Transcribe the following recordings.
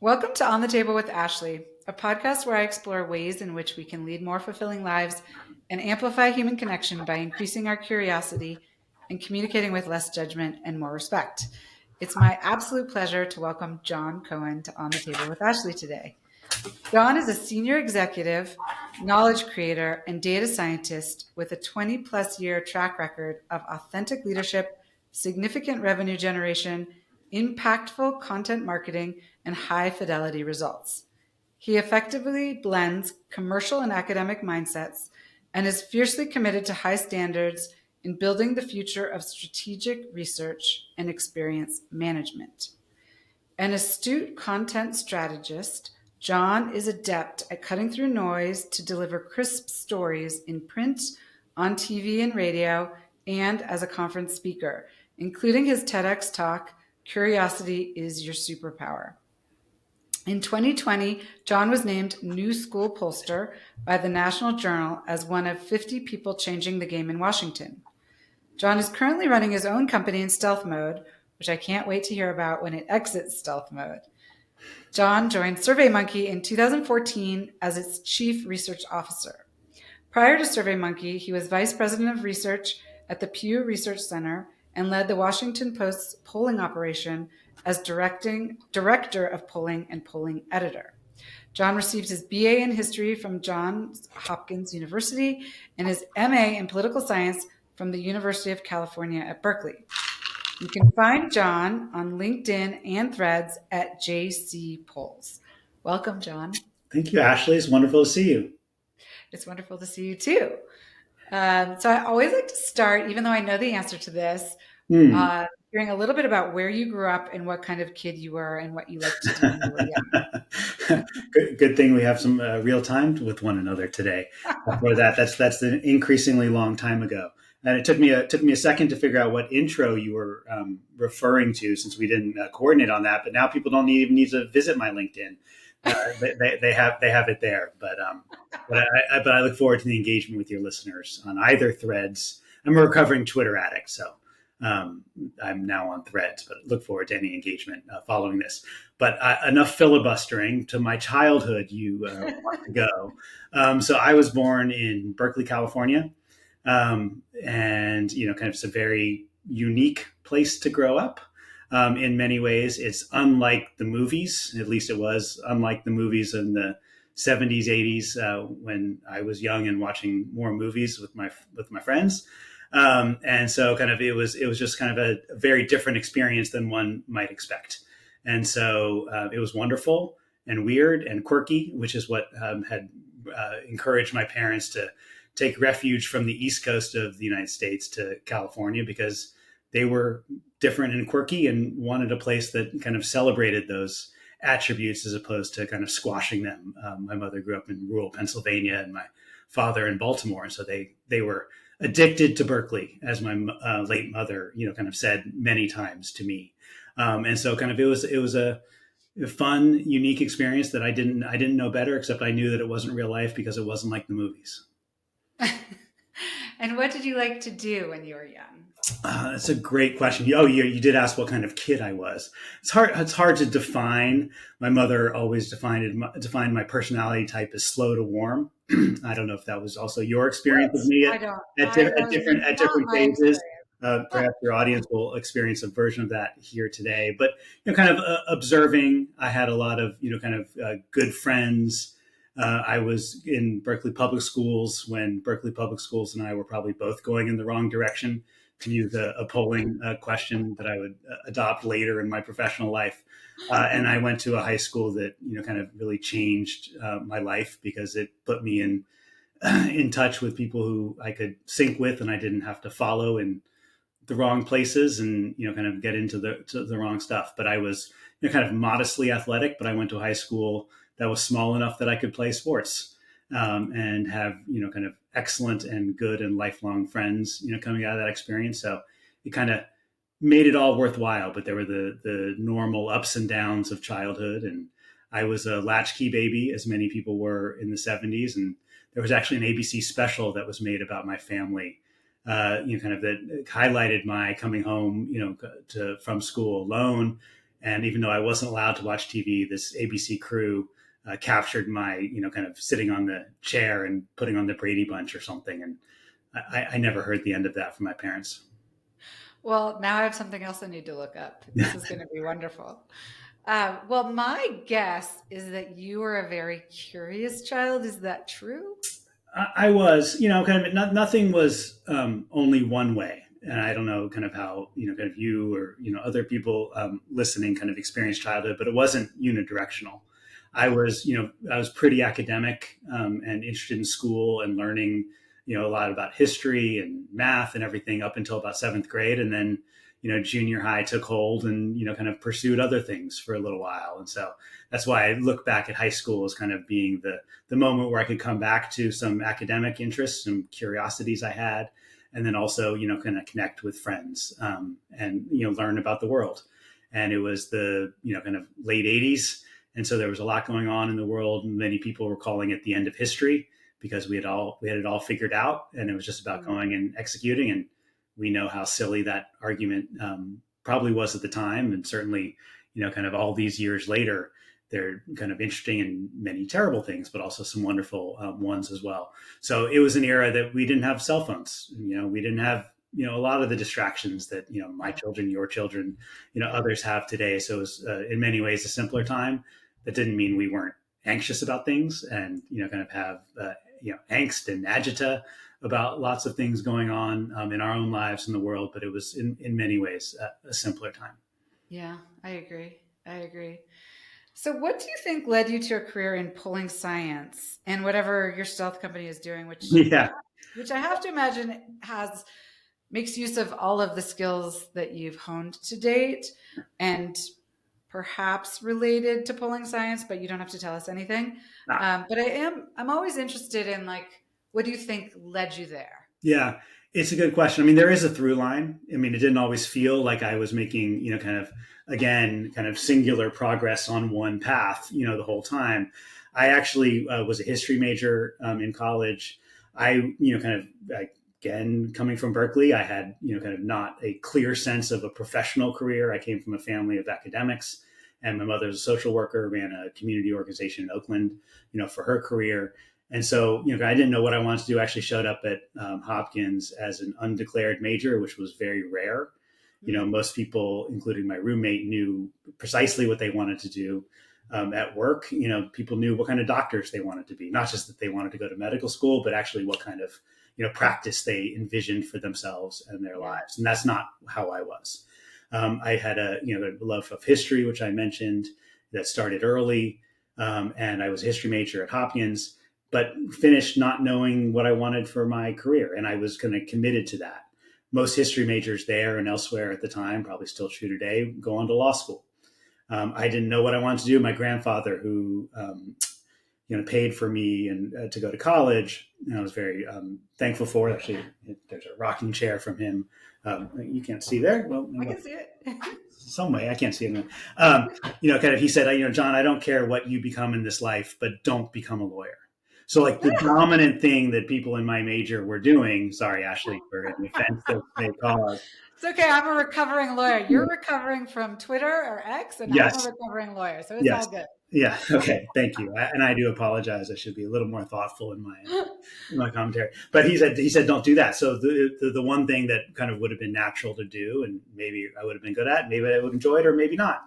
Welcome to On the Table with Ashley, a podcast where I explore ways in which we can lead more fulfilling lives and amplify human connection by increasing our curiosity and communicating with less judgment and more respect. It's my absolute pleasure to welcome Jon Cohen to On the Table with Ashley today. Jon is a senior executive, knowledge creator, and data scientist with a 20 plus year track record of authentic leadership, significant revenue generation, impactful content marketing, and high fidelity results. He effectively blends commercial and academic mindsets and is fiercely committed to high standards in building the future of strategic research and experience management. An astute content strategist, Jon is adept at cutting through noise to deliver crisp stories in print, on TV and radio, and as a conference speaker, including his Tedx talk, Curiosity is Your Superpower. In 2020, Jon was named New School Pollster by the National Journal as one of 50 people changing the game in Washington. Jon is currently running his own company in stealth mode, which I can't wait to hear about when it exits stealth mode. Jon joined SurveyMonkey in 2014 as its chief research officer. Prior to SurveyMonkey, he was vice president of research at the Pew Research Center and led the Washington Post's polling operation as director of polling and polling editor. Jon received his BA in history from Johns Hopkins University and his MA in political science from the University of California at Berkeley. You can find Jon on LinkedIn and Threads at JC Polls. Welcome, Jon. Thank you, Ashley. It's wonderful to see you. It's wonderful to see you too. So I always like to start, even though I know the answer to this, hearing a little bit about where you grew up and what kind of kid you were and what you liked to do when you were young. Good thing we have some real time with one another today. Before that's an increasingly long time ago. And it took me a second to figure out what intro you were referring to, since we didn't coordinate on that. But now people don't even need to visit my LinkedIn. They have it there. But I look forward to the engagement with your listeners on either Threads. I'm a recovering Twitter addict, so I'm now on Threads. But look forward to any engagement following this. But enough filibustering to my childhood. You want to go. So I was born in Berkeley, California. And, kind of it's a very unique place to grow up. In many ways, it's unlike the movies. At least it was unlike the movies in the 70s, 80s, when I was young and watching more movies with my friends. And so kind of it was just kind of a very different experience than one might expect. And so it was wonderful and weird and quirky, which is what had encouraged my parents to take refuge from the East Coast of the United States to California, because they were different and quirky and wanted a place that kind of celebrated those attributes as opposed to kind of squashing them. My mother grew up in rural Pennsylvania and my father in Baltimore. And so they were addicted to Berkeley, as my late mother, kind of said many times to me. And so kind of it was a fun, unique experience that I didn't know better, except I knew that it wasn't real life because it wasn't like the movies. And what did you like to do when you were young? That's a great question. Oh, you did ask what kind of kid I was. It's hard to define. My mother always defined my personality type as slow to warm. I don't know if that was also your experience with me at different phases. Perhaps your audience will experience a version of that here today. But kind of observing. I had a lot of good friends. I was in Berkeley Public Schools when Berkeley Public Schools and I were probably both going in the wrong direction, to use a polling question that I would adopt later in my professional life. And I went to a high school that, kind of really changed my life, because it put me in touch with people who I could sync with and I didn't have to follow in the wrong places and, kind of get into the wrong stuff. But I was kind of modestly athletic, but I went to a high school that was small enough that I could play sports and have, kind of excellent and good and lifelong friends, coming out of that experience. So it kind of made it all worthwhile. But there were the normal ups and downs of childhood. And I was a latchkey baby, as many people were in the 70s. And there was actually an ABC special that was made about my family, kind of that highlighted my coming home, from school alone And even though I wasn't allowed to watch TV, this ABC crew captured my, kind of sitting on the chair and putting on the Brady Bunch or something. And I never heard the end of that from my parents. Well, now I have something else I need to look up. This is going to be wonderful. Well, my guess is that you were a very curious child. Is that true? I was, kind of nothing was only one way. And I don't know kind of how, kind of you or, other people listening kind of experienced childhood, but it wasn't unidirectional. I was pretty academic and interested in school and learning, a lot about history and math and everything up until about seventh grade. And then, junior high took hold and, kind of pursued other things for a little while. And so that's why I look back at high school as kind of being the moment where I could come back to some academic interests, some curiosities I had, and then also, kind of connect with friends and, learn about the world. And it was the, kind of late 80s. And so there was a lot going on in the world. Many people were calling it the end of history because we had it all figured out, and it was just about going and executing. And we know how silly that argument probably was at the time. And certainly, kind of all these years later, they're kind of interesting in many terrible things, but also some wonderful ones as well. So it was an era that we didn't have cell phones. We didn't have, a lot of the distractions that, my children, your children, others have today. So it was in many ways a simpler time. That didn't mean we weren't anxious about things and, kind of have, angst and agita about lots of things going on in our own lives in the world. But it was in many ways a simpler time. Yeah, I agree. I agree. So, what do you think led you to a career in polling science and whatever your stealth company is doing, Yeah. which I have to imagine makes use of all of the skills that you've honed to date, and perhaps related to polling science, but you don't have to tell us anything. But I'm always interested in what do you think led you there? Yeah, it's a good question. I mean, there is a through line. I mean, it didn't always feel like I was making, kind of, again, kind of singular progress on one path, the whole time. I actually was a history major in college. I, kind of, again, coming from Berkeley, I had, kind of not a clear sense of a professional career. I came from a family of academics, and my mother was a social worker, ran a community organization in Oakland, for her career. And so, I didn't know what I wanted to do. I actually showed up at Hopkins as an undeclared major, which was very rare. Most people, including my roommate, knew precisely what they wanted to do at work. People knew what kind of doctors they wanted to be, not just that they wanted to go to medical school, but actually what kind of, practice they envisioned for themselves and their lives. And that's not how I was. I had a love of history, which I mentioned, that started early. And I was a history major at Hopkins, but finished not knowing what I wanted for my career. And I was kind of committed to that. Most history majors there and elsewhere at the time, probably still true today, go on to law school. I didn't know what I wanted to do. My grandfather, who paid for me and to go to college, and I was very thankful for it. Actually, there's a rocking chair from him. You can't see there. Well, I can see it. Some way I can't see it. Kind of, he said, John, I don't care what you become in this life, but don't become a lawyer. So the dominant thing that people in my major were doing, sorry, Ashley, for an offensive cause. It's okay. I'm a recovering lawyer. You're recovering from Twitter or X, and Yes. I'm a recovering lawyer. So it's all good. Yeah. Okay. Thank you. And I do apologize. I should be a little more thoughtful in my commentary. But he said, don't do that. So the one thing that kind of would have been natural to do, and maybe I would have been good at, maybe I would enjoy it, or maybe not,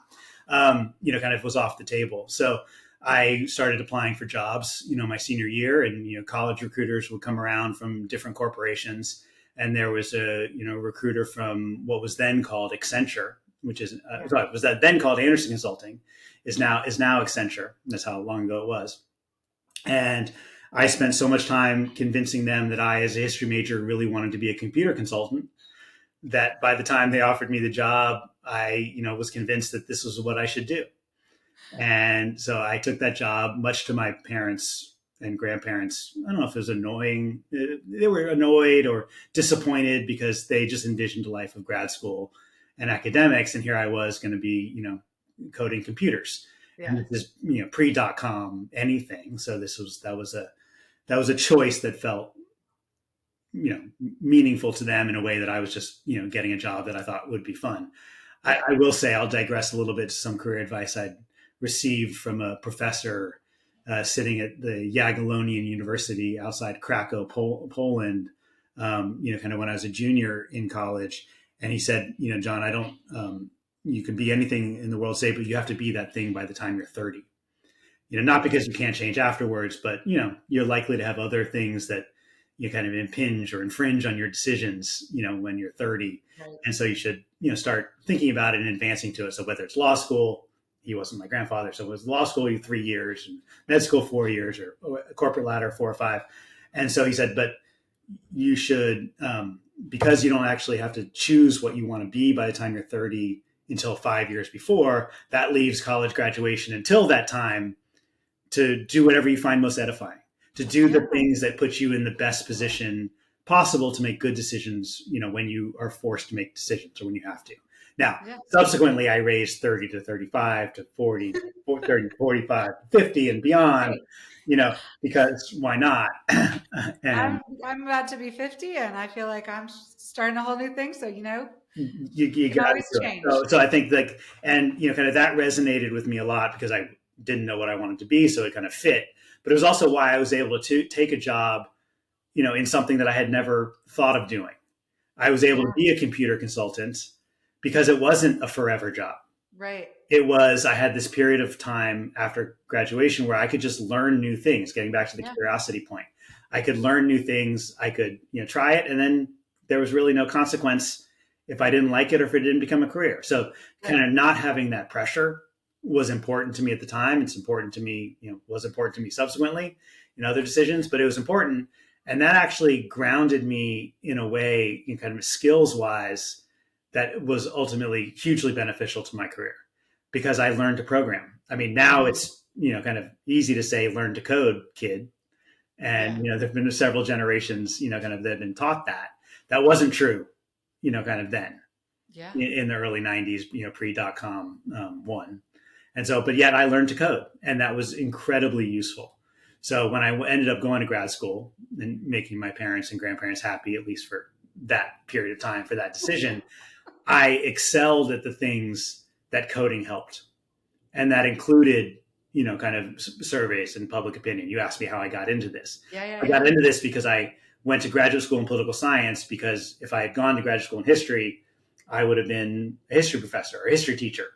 kind of was off the table. So I started applying for jobs, my senior year, and, college recruiters would come around from different corporations. And there was a, recruiter from what was then called Accenture, which is, was that then called Anderson Consulting, is now Accenture. That's how long ago it was. And I spent so much time convincing them that I, as a history major, really wanted to be a computer consultant, that by the time they offered me the job, I, was convinced that this was what I should do. And so I took that job, much to my parents and grandparents. I don't know if it was annoying. They were annoyed or disappointed because they just envisioned a life of grad school and academics. And here I was going to be, coding computers. Yeah. And this is, pre.com anything. So that was a choice that felt, meaningful to them in a way that I was just, getting a job that I thought would be fun. Yeah. I will say I'll digress a little bit to some career advice I'd received from a professor sitting at the Jagiellonian University outside Krakow, Poland. Kind of when I was a junior in college, and he said, John, I don't. You can be anything in the world today, but you have to be that thing by the time you're 30. Not because you can't change afterwards, but you're likely to have other things that you kind of impinge or infringe on your decisions, when you're 30. Right. And so you should, start thinking about it and advancing to it. So whether it's law school, he wasn't my grandfather, so it was law school 3 years, and med school 4 years, or a corporate ladder 4 or 5. And so he said, but you should, because you don't actually have to choose what you want to be by the time you're 30 until 5 years before, that leaves college graduation until that time to do whatever you find most edifying, to do the things that put you in the best position possible to make good decisions, when you are forced to make decisions or when you have to. Now, subsequently, I raised 30 to 35 to 40, 30 to 45, 50 and beyond, because why not? And I'm about to be 50, and I feel like I'm starting a whole new thing. So, you can got always to change. So I think and kind of that resonated with me a lot because I didn't know what I wanted to be. So it kind of fit, but it was also why I was able to take a job, in something that I had never thought of doing. I was able to be a computer consultant because it wasn't a forever job. Right. It was, I had this period of time after graduation where I could just learn new things, getting back to the curiosity point. I could learn new things. I could, try it. And then there was really no consequence if I didn't like it or if it didn't become a career. So kind of not having that pressure was important to me at the time. It's important to me, was important to me subsequently in other decisions, but it was important. And that actually grounded me in a way, kind of skills wise, that was ultimately hugely beneficial to my career because I learned to program. I mean, now it's, kind of easy to say, learn to code, kid. And, there've been several generations, kind of that have been taught that. That wasn't true, kind of then in the early 90s, pre-.com one. And so, but yet I learned to code, and that was incredibly useful. So when I ended up going to grad school and making my parents and grandparents happy, at least for that period of time, for that decision, I excelled at the things that coding helped. And that included, kind of surveys and public opinion. You asked me how I got into this. I got into this because I went to graduate school in political science, because if I had gone to graduate school in history, I would have been a history professor or a history teacher.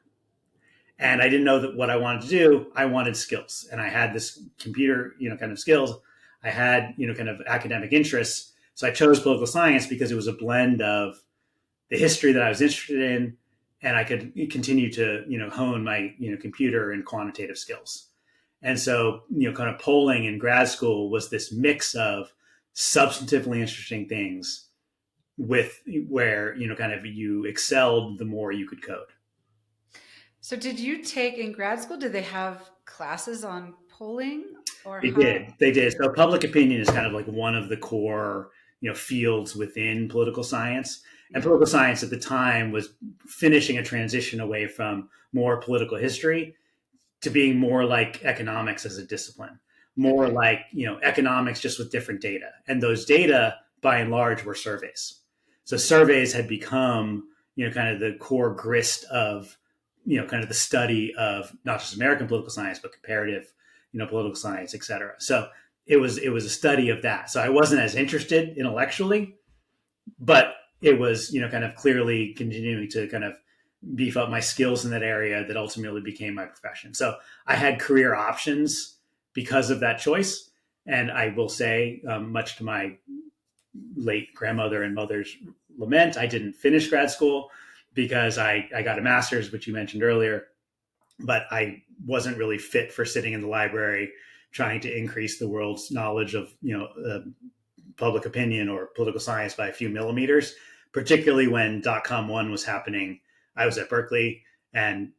And I didn't know that what I wanted to do. I wanted skills, and I had this computer, kind of skills. I had, kind of academic interests. So I chose political science because it was a blend of the history that I was interested in, and I could continue to, hone my, computer and quantitative skills. And so, kind of polling in grad school was this mix of substantively interesting things with where, kind of you excelled the more you could code. So did you take in grad school, did they have classes on polling? Or They did. So public opinion is kind of like one of the core, fields within political science. And political science at the time was finishing a transition away from more political history to being more like economics as a discipline, more like, economics just with different data. And those data, by and large, were surveys. So surveys had become, kind of the core grist of, kind of the study of not just American political science, but comparative, political science, et cetera. So it was a study of that. So I wasn't as interested intellectually, but it was, kind of clearly continuing to kind of beef up my skills in that area that ultimately became my profession. So I had career options because of that choice. And I will say, much to my late grandmother and mother's lament, I didn't finish grad school because I got a master's, which you mentioned earlier, but I wasn't really fit for sitting in the library trying to increase the world's knowledge of, public opinion or political science by a few millimeters, particularly when .com 1 was happening. I was at Berkeley, and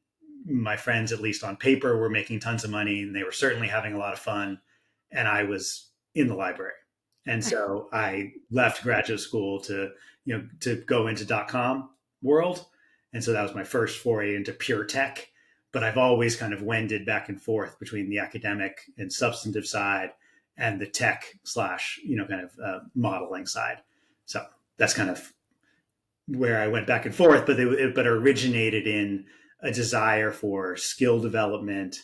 my friends, at least on paper, were making tons of money, and they were certainly having a lot of fun. And I was in the library. And so I left graduate school to go into .com world. And so that was my first foray into pure tech. But I've always kind of wended back and forth between the academic and substantive side and the tech / kind of modeling side. So that's kind of where I went back and forth, but originated in a desire for skill development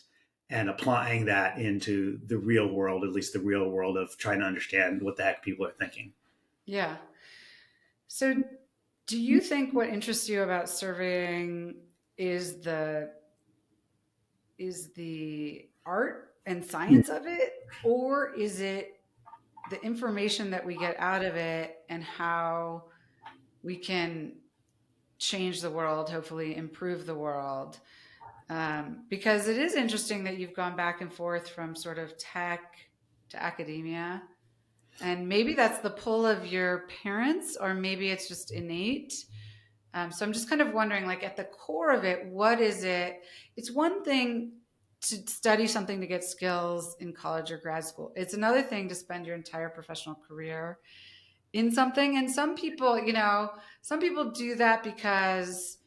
and applying that into the real world, at least the real world of trying to understand what the heck people are thinking. Yeah. So, do you think what interests you about surveying is the art and science of it, or is it the information that we get out of it and how we can change the world, hopefully improve the world? Because it is interesting that you've gone back and forth from sort of tech to academia. And maybe that's the pull of your parents, or maybe it's just innate. So I'm just kind of wondering, like, at the core of it, what is it? It's one thing to study something to get skills in college or grad school. It's another thing to spend your entire professional career in something. And some people do that because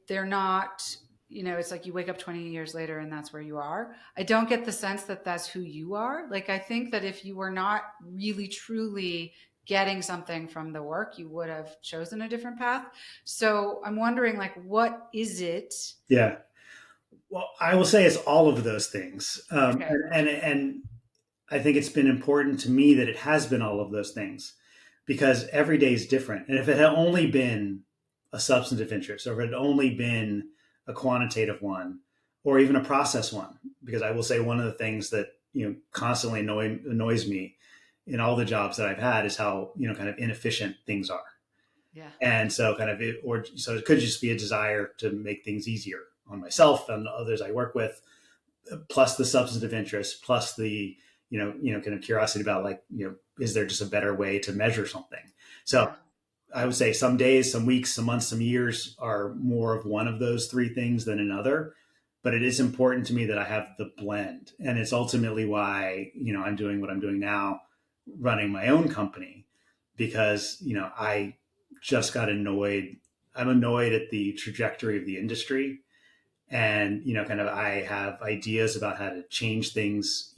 they're not, it's like you wake up 20 years later and that's where you are. I don't get the sense that that's who you are. Like, I think that if you were not really truly getting something from the work, you would have chosen a different path. So I'm wondering, like, what is it? Yeah. Well, I will say it's all of those things. Okay. And I think it's been important to me that it has been all of those things because every day is different. And if it had only been a substantive interest, or if it had only been a quantitative one, or even a process one, because I will say one of the things that constantly annoys me in all the jobs that I've had is how kind of inefficient things are. Yeah. And so so it could just be a desire to make things easier on myself and others I work with, plus the substantive interest, plus the kind of curiosity about, like, is there just a better way to measure something? So Yeah. I would say some days, some weeks, some months, some years are more of one of those three things than another. But it is important to me that I have the blend. And it's ultimately why, I'm doing what I'm doing now, running my own company, because, I just got annoyed. I'm annoyed at the trajectory of the industry. And, kind of, I have ideas about how to change things.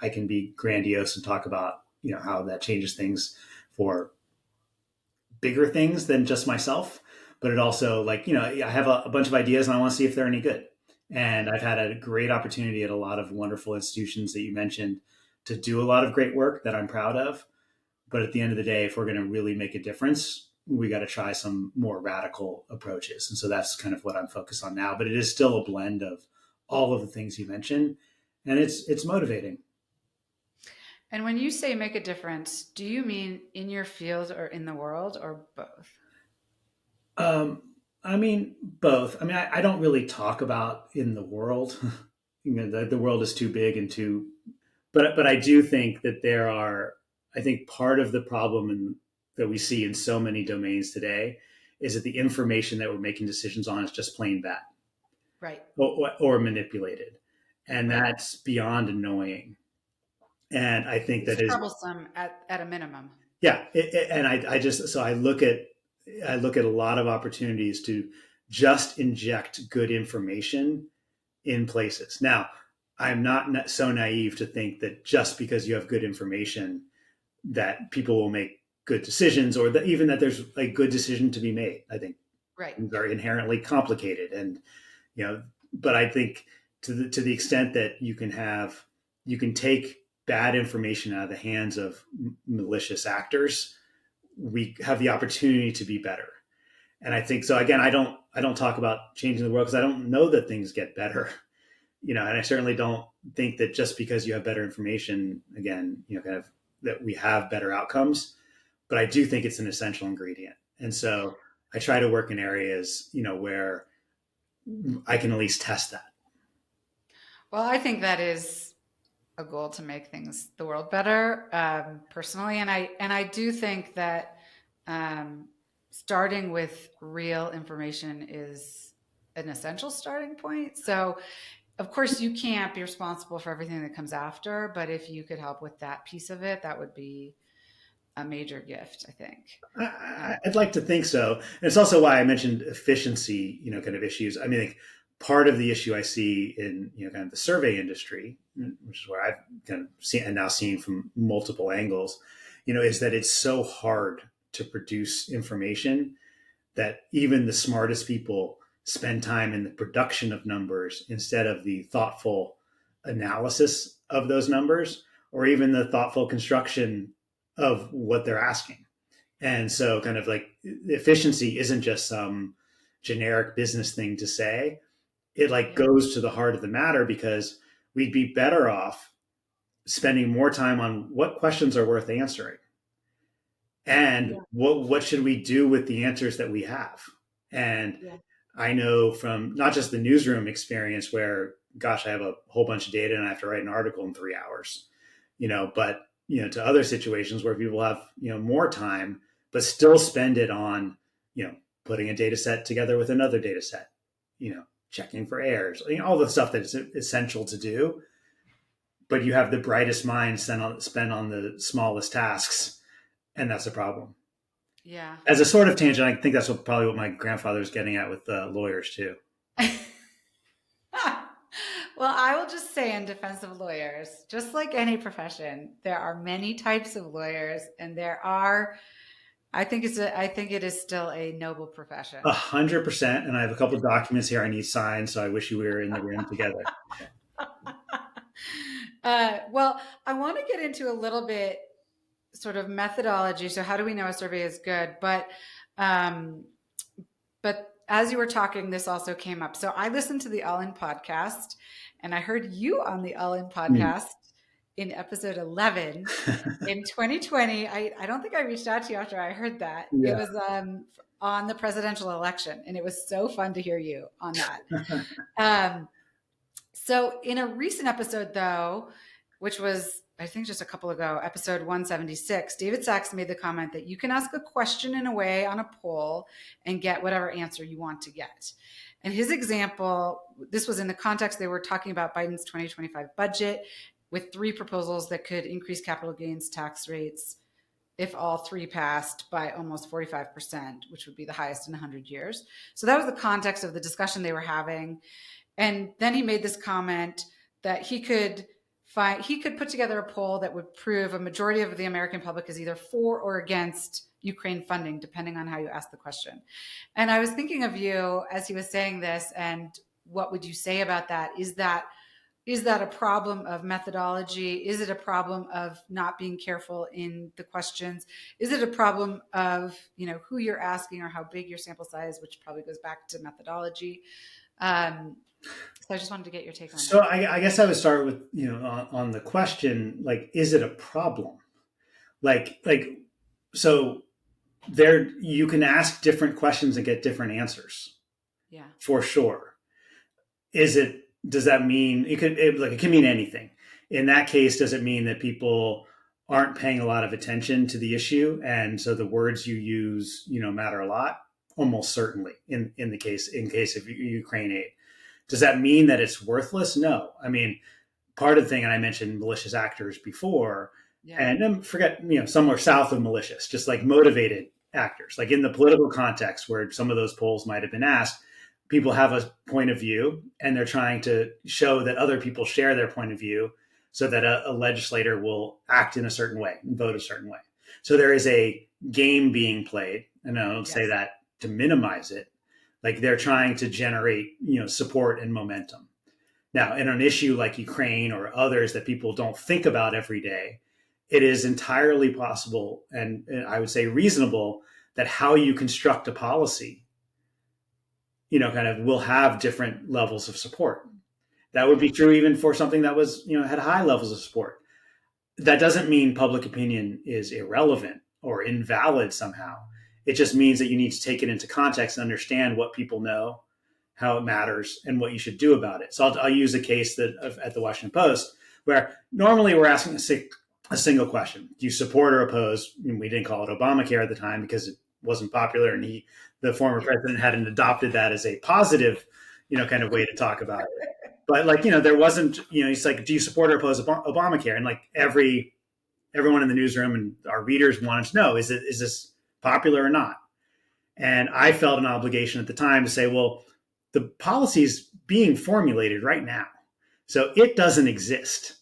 I can be grandiose and talk about, how that changes things for bigger things than just myself. But it also, like, I have a bunch of ideas and I want to see if they're any good. And I've had a great opportunity at a lot of wonderful institutions that you mentioned to do a lot of great work that I'm proud of. But at the end of the day, if we're going to really make a difference, we got to try some more radical approaches. And so that's kind of what I'm focused on now. But it is still a blend of all of the things you mentioned. And it's motivating. And when you say make a difference, do you mean in your field or in the world, or both? I mean, both. I mean, I don't really talk about in the world. The world is too big and too. But I do think that there are. I think part of the problem that we see in so many domains today is that the information that we're making decisions on is just plain bad, Right. or manipulated, and Right. that's beyond annoying. And I think It's that is, troublesome at a minimum. yeah. And I just, so I look at a lot of opportunities to just inject good information in places. Now, I'm not so naive to think that just because you have good information that people will make good decisions, or that even that there's a good decision to be made. I think Right. things are inherently complicated, and but I think to the extent that you can take bad information out of the hands of malicious actors, we have the opportunity to be better. And I think so. Again, I don't talk about changing the world because I don't know that things get better. And I certainly don't think that just because you have better information, again, kind of that we have better outcomes. But I do think it's an essential ingredient. And so I try to work in areas, where I can at least test that. Well, I think that is a goal to make the world better, personally, and I do think that um, starting with real information is an essential starting point. So, of course, you can't be responsible for everything that comes after, but if you could help with that piece of it, that would be a major gift, I think. I'd like to think so. And it's also why I mentioned efficiency, kind of issues. I mean, like, part of the issue I see in, kind of the survey industry, which is where I've kind of seen and now seen from multiple angles, is that it's so hard to produce information, that even the smartest people spend time in the production of numbers instead of the thoughtful analysis of those numbers, or even the thoughtful construction of what they're asking. And so kind of like efficiency isn't just some generic business thing to say. It like goes to the heart of the matter, because we'd be better off spending more time on what questions are worth answering, and what should we do with the answers that we have. And I know from not just the newsroom experience where, gosh, I have a whole bunch of data and I have to write an article in 3 hours, but to other situations where people have more time but still spend it on putting a data set together with another data set, checking for errors, all the stuff that's essential to do. But you have the brightest minds spend on the smallest tasks, and that's a problem. Yeah. As a sort of tangent, I think that's probably what my grandfather was getting at with lawyers too. Well, I will just say, in defense of lawyers, just like any profession, there are many types of lawyers, and I think it is still a noble profession. 100%. And I have a couple of documents here I need signed, so I wish we were in the room together. Well, I want to get into a little bit sort of methodology. So how do we know a survey is good? But as you were talking, this also came up. So I listened to the All In podcast, and I heard you on the All In podcast in episode 11 in 2020. I don't think I reached out to you after I heard that. Yeah. It was on the presidential election, and it was so fun to hear you on that. So in a recent episode, though, which was, I think, just a couple ago, episode 176, David Sachs made the comment that you can ask a question in a way on a poll and get whatever answer you want to get. And his example, this was in the context they were talking about Biden's 2025 budget with 3 proposals that could increase capital gains tax rates if all 3 passed by almost 45%, which would be the highest in 100 years. So that was the context of the discussion they were having. And then he made this comment that he could put together a poll that would prove a majority of the American public is either for or against Ukraine funding, depending on how you ask the question. And I was thinking of you as he was saying this, and what would you say about that? Is that a problem of methodology? Is it a problem of not being careful in the questions? Is it a problem of who you're asking or how big your sample size, which probably goes back to methodology? So I just wanted to get your take on that. So I guess I would start with, on the question, like, is it a problem? So there, you can ask different questions and get different answers. Yeah, for sure. Does that mean it can mean anything? In that case, does it mean that people aren't paying a lot of attention to the issue, and so the words you use, matter a lot? Almost certainly in case of Ukraine aid. Does that mean that it's worthless? No. I mean, part of the thing, and I mentioned malicious actors before, and then forget, somewhere south of malicious, just like motivated actors, like in the political context where some of those polls might have been asked, people have a point of view and they're trying to show that other people share their point of view so that a legislator will act in a certain way and vote a certain way. So there is a game being played, and I don't say that to minimize it. Like, they're trying to generate, support and momentum. Now, in an issue like Ukraine or others that people don't think about every day, it is entirely possible, and I would say reasonable, that how you construct a policy, kind of will have different levels of support. That would be true even for something that was, had high levels of support. That doesn't mean public opinion is irrelevant or invalid somehow. It just means that you need to take it into context and understand what people know, how it matters, and what you should do about it. So I'll use a case at the Washington Post, where normally we're asking a single question: do you support or oppose? We didn't call it Obamacare at the time because it wasn't popular, and the former president hadn't adopted that as a positive, kind of way to talk about it. But there wasn't, he's like, do you support or oppose Obamacare? And like everyone in the newsroom and our readers wanted to know, is this popular or not? And I felt an obligation at the time to say, well, the policy is being formulated right now, so it doesn't exist.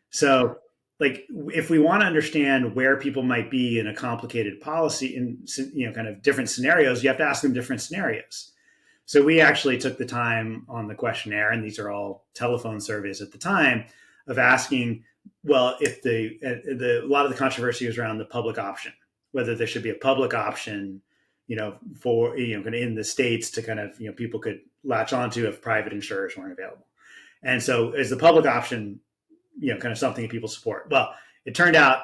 So like if we want to understand where people might be in a complicated policy in kind of different scenarios, you have to ask them different scenarios. So we actually took the time on the questionnaire, and these are all telephone surveys at the time, of asking, well, if a lot of the controversy was around the public option, whether there should be a public option, for kind of in the states to kind of people could latch onto if private insurers weren't available. And so, is the public option kind of something that people support? Well, it turned out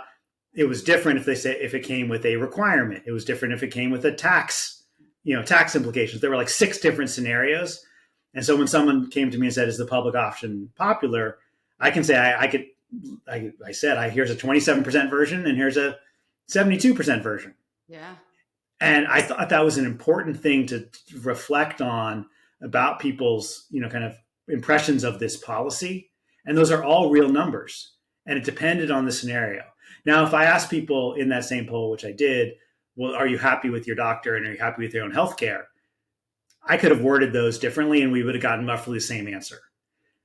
it was different if it came with a requirement. It was different if it came with a tax implications. There were like 6 different scenarios. And so when someone came to me and said, is the public option popular? I can say, I said, here's a 27% version and here's a 72% version. Yeah. And I thought that was an important thing to reflect on about people's, kind of impressions of this policy. And those are all real numbers. And it depended on the scenario. Now, if I asked people in that same poll, which I did, well, are you happy with your doctor and are you happy with your own health care? I could have worded those differently and we would have gotten roughly the same answer,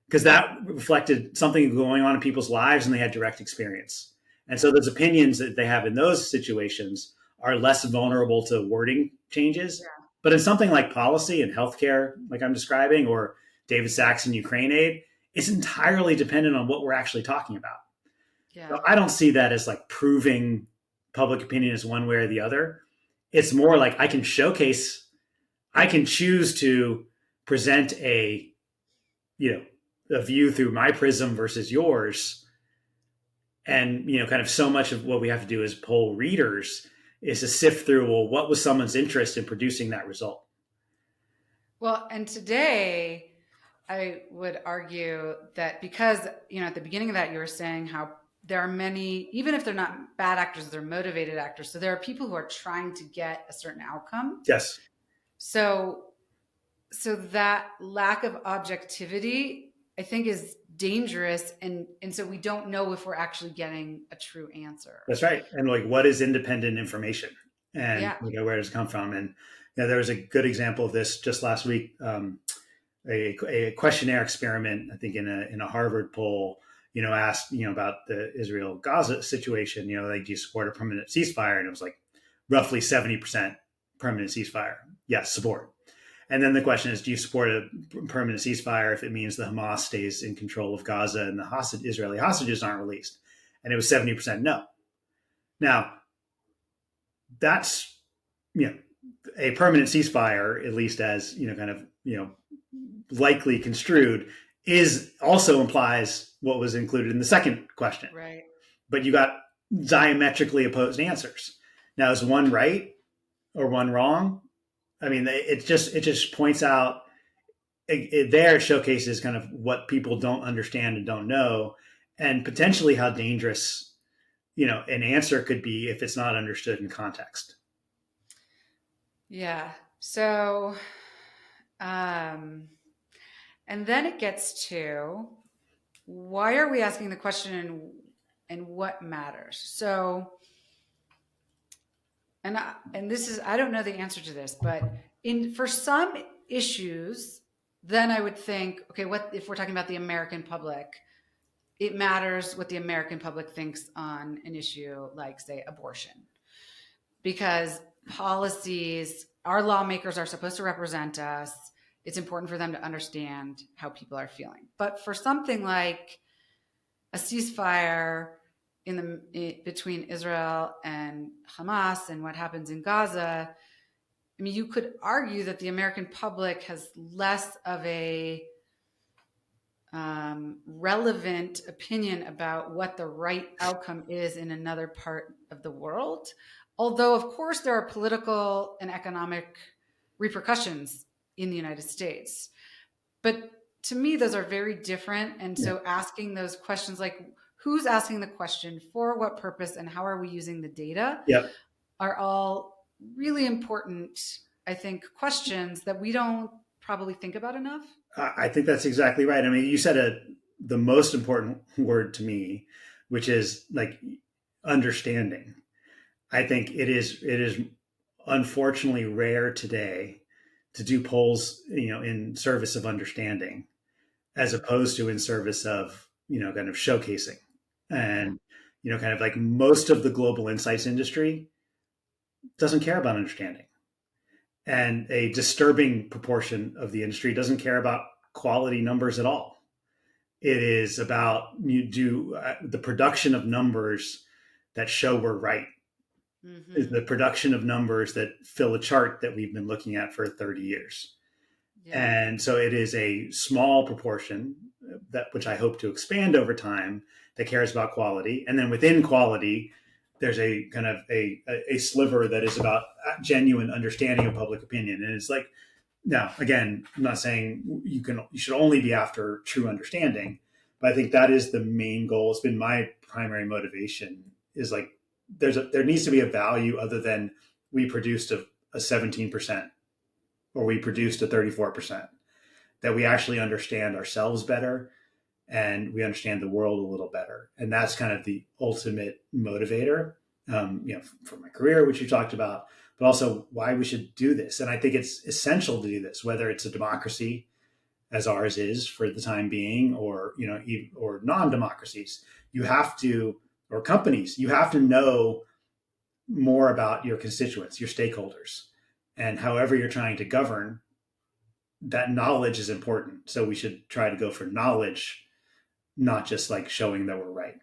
because that reflected something going on in people's lives and they had direct experience. And so those opinions that they have in those situations are less vulnerable to wording changes. Yeah. But in something like policy and healthcare, like I'm describing, or David Sachs and Ukraine aid, it's entirely dependent on what we're actually talking about. Yeah. So I don't see that as like proving public opinion is one way or the other. It's more like I can choose to present a view through my prism versus yours. And, kind of so much of what we have to do as poll readers is to sift through, well, what was someone's interest in producing that result? Well, and today I would argue that because, at the beginning of that, you were saying how there are many, even if they're not bad actors, they're motivated actors. So there are people who are trying to get a certain outcome. Yes. So that lack of objectivity, I think, is dangerous. And so we don't know if we're actually getting a true answer. That's right. And like, what is independent information and where does it come from? And there was a good example of this just last week. A questionnaire experiment, I think in a Harvard poll, asked, about the Israel-Gaza situation, like, do you support a permanent ceasefire? And it was like roughly 70% permanent ceasefire. Yes, support. And then the question is, do you support a permanent ceasefire if it means the Hamas stays in control of Gaza and the Israeli hostages aren't released? And it was 70% no. Now, that's, a permanent ceasefire, at least as, kind of, likely construed, also implies what was included in the second question. Right. But you got diametrically opposed answers. Now, is one right or one wrong? I mean, it just points out, it showcases kind of what people don't understand and don't know, and potentially how dangerous, an answer could be if it's not understood in context. Yeah. So, and then it gets to, why are we asking the question and what matters? So, and this is, I don't know the answer to this, but for some issues, then I would think, okay, what if we're talking about the American public? It matters what the American public thinks on an issue like, say, abortion, because policies, our lawmakers are supposed to represent us. It's important for them to understand how people are feeling. But for something like a ceasefire between Israel and Hamas and what happens in Gaza, I mean, you could argue that the American public has less of a relevant opinion about what the right outcome is in another part of the world. Although, of course, there are political and economic repercussions in the United States. But to me, those are very different. And so asking those questions, like who's asking the question, for what purpose, and how are we using the data, are all really important, I think, questions that we don't probably think about enough. I think that's exactly right. I mean, you said the most important word to me, which is like understanding. I think it is unfortunately rare today to do polls, in service of understanding, as opposed to in service of, kind of showcasing. And kind of like most of the global insights industry doesn't care about understanding. And a disturbing proportion of the industry doesn't care about quality numbers at all. It is about the production of numbers that show we're right. Is the production of numbers that fill a chart that we've been looking at for 30 years. Yeah. And so it is a small proportion which I hope to expand over time that cares about quality. And then within quality, there's a kind of a sliver that is about genuine understanding of public opinion. And it's like, now, again, I'm not saying you should only be after true understanding, but I think that is the main goal. It's been my primary motivation, is like, there needs to be a value other than we produced a 17% or we produced a 34%, that we actually understand ourselves better and we understand the world a little better. And that's kind of the ultimate motivator, for my career, which you talked about, but also why we should do this. And I think it's essential to do this, whether it's a democracy as ours is for the time being, or non-democracies. You have to, or companies, you have to know more about your constituents, your stakeholders, and however you're trying to govern, that knowledge is important. So we should try to go for knowledge, not just like showing that we're right.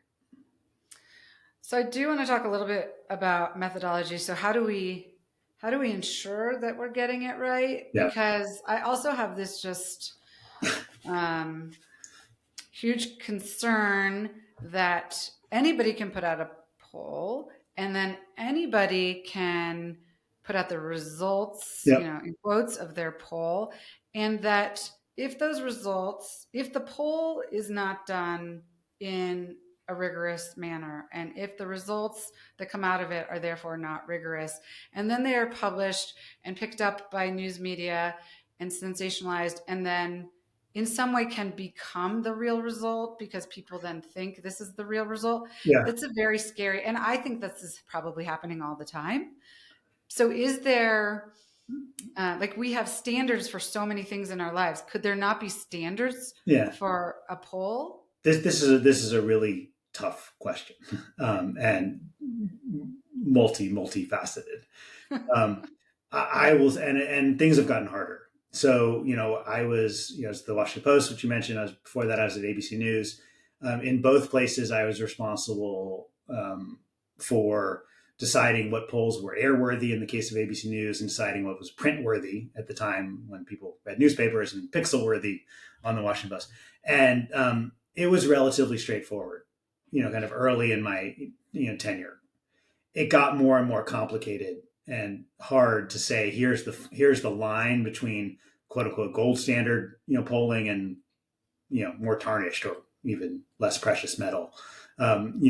So I do want to talk a little bit about methodology. So how do we ensure that we're getting it right? Yeah. Because I also have this just huge concern that anybody can put out a poll, and then anybody can put out the results, yep, in quotes, of their poll. And that if the poll is not done in a rigorous manner, and if the results that come out of it are therefore not rigorous, and then they are published and picked up by news media and sensationalized, and then in some way can become the real result because people then think this is the real result. Yeah. It's a very scary, and I think this is probably happening all the time. So is there, we have standards for so many things in our lives. Could there not be standards for a poll? This is a really tough question, and multifaceted. I will, and things have gotten harder. So, I was, at the Washington Post, which you mentioned. Before that, I was at ABC News. In both places, I was responsible for deciding what polls were airworthy in the case of ABC News, and deciding what was print-worthy at the time when people read newspapers, and pixel-worthy on the Washington Post. And it was relatively straightforward, kind of early in my tenure. It got more and more complicated and hard to say, here's the line between quote unquote gold standard, polling, and, more tarnished or even less precious metal, polling.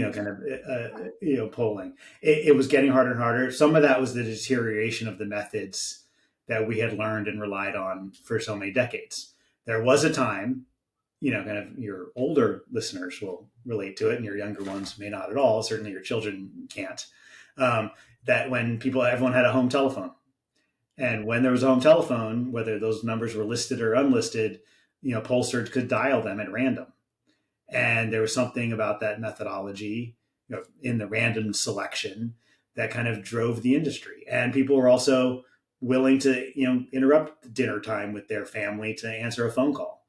It was getting harder and harder. Some of that was the deterioration of the methods that we had learned and relied on for so many decades. There was a time, kind of your older listeners will relate to it, and your younger ones may not at all. Certainly your children can't. That when everyone had a home telephone, and when there was a home telephone, whether those numbers were listed or unlisted, Pollster could dial them at random. And there was something about that methodology, in the random selection, that kind of drove the industry. And people were also willing to, interrupt dinner time with their family to answer a phone call,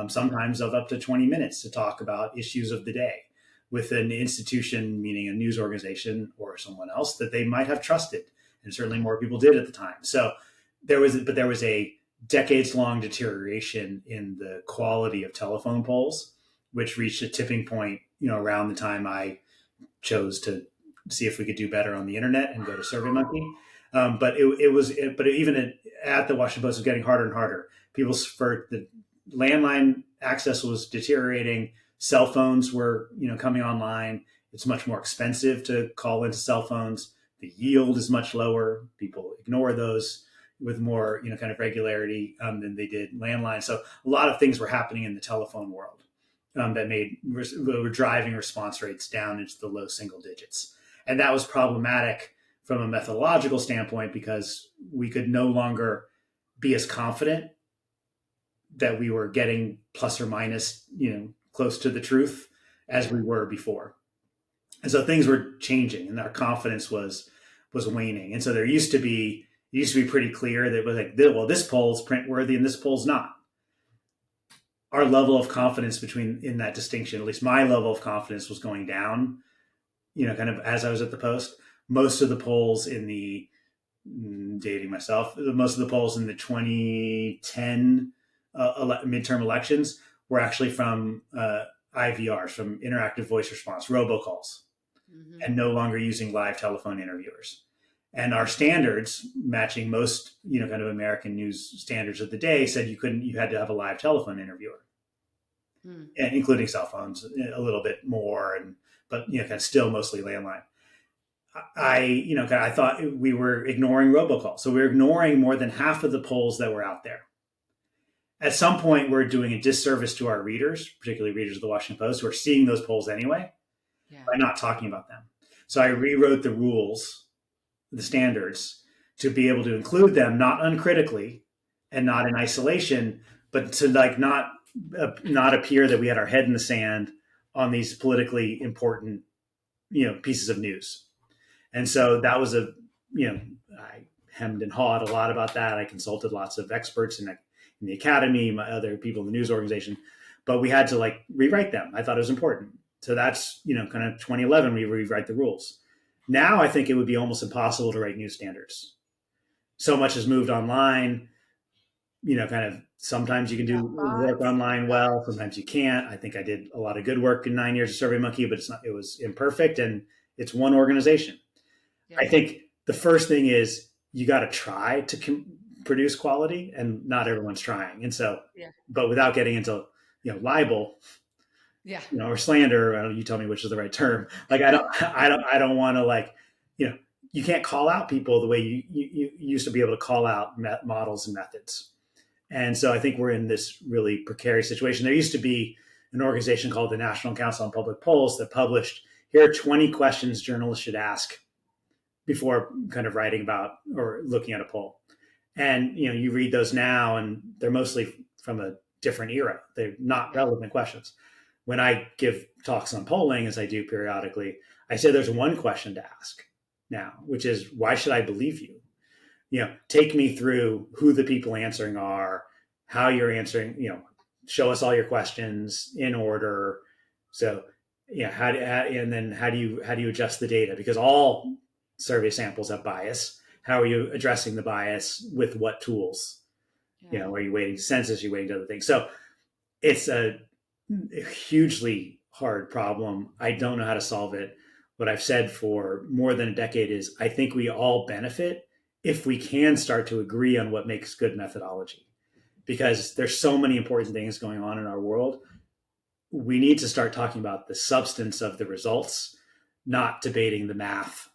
sometimes of up to 20 minutes to talk about issues of the day with an institution, meaning a news organization or someone else that they might have trusted. And certainly more people did at the time. So there was a decades-long deterioration in the quality of telephone polls, which reached a tipping point, around the time I chose to see if we could do better on the internet and go to SurveyMonkey. But even at the Washington Post, it was getting harder and harder. The landline access was deteriorating. Cell phones were, coming online. It's much more expensive to call into cell phones. The yield is much lower. People ignore those with more, kind of regularity than they did landline. So a lot of things were happening in the telephone world that were driving response rates down into the low single digits. And that was problematic from a methodological standpoint, because we could no longer be as confident that we were getting plus or minus, close to the truth as we were before. And so things were changing, and our confidence was waning. And so there used to be pretty clear that it was like, well, this poll's print worthy and this poll's not. Our level of confidence in that distinction, at least my level of confidence, was going down, kind of as I was at the Post. Most of the polls in the, dating myself, most of the polls in the 2010 midterm elections were actually from IVRs, from interactive voice response, robocalls, and no longer using live telephone interviewers. And our standards, matching most, kind of American news standards of the day, said you had to have a live telephone interviewer, and including cell phones a little bit more, but kind of still mostly landline. I thought we were ignoring robocalls. So we were ignoring more than half of the polls that were out there. At some point, we're doing a disservice to our readers, particularly readers of the Washington Post, who are seeing those polls anyway, by not talking about them. So I rewrote the rules, the standards, to be able to include them, not uncritically and not in isolation, but to not appear that we had our head in the sand on these politically important, pieces of news. And so that was I hemmed and hawed a lot about that. I consulted lots of experts in the academy, my other people in the news organization, but we had to rewrite them. I thought it was important. So that's, kind of 2011, we rewrite the rules. Now I think it would be almost impossible to write new standards. So much has moved online, kind of sometimes you can do work online well, sometimes you can't. I think I did a lot of good work in 9 years of SurveyMonkey, but it was imperfect, and it's one organization. Yeah. I think the first thing is you got to try to produce quality, and not everyone's trying. And so, but without getting into, libel, or slander, you tell me which is the right term. I don't want to you can't call out people the way you used to be able to call out models and methods. And so I think we're in this really precarious situation. There used to be an organization called the National Council on Public Polls that published, here are 20 questions journalists should ask before kind of writing about or looking at a poll. And, you read those now, and they're mostly from a different era. They're not relevant questions. When I give talks on polling, as I do periodically, I say there's one question to ask now, which is, why should I believe you? Take me through who the people answering are, how you're answering, show us all your questions in order. So, how do you adjust the data? Because all survey samples have bias. How are you addressing the bias with what tools? Are you waiting to census? Are you waiting to other things? So it's a hugely hard problem. I don't know how to solve it. What I've said for more than a decade is I think we all benefit if we can start to agree on what makes good methodology, because there's so many important things going on in our world. We need to start talking about the substance of the results, not debating the math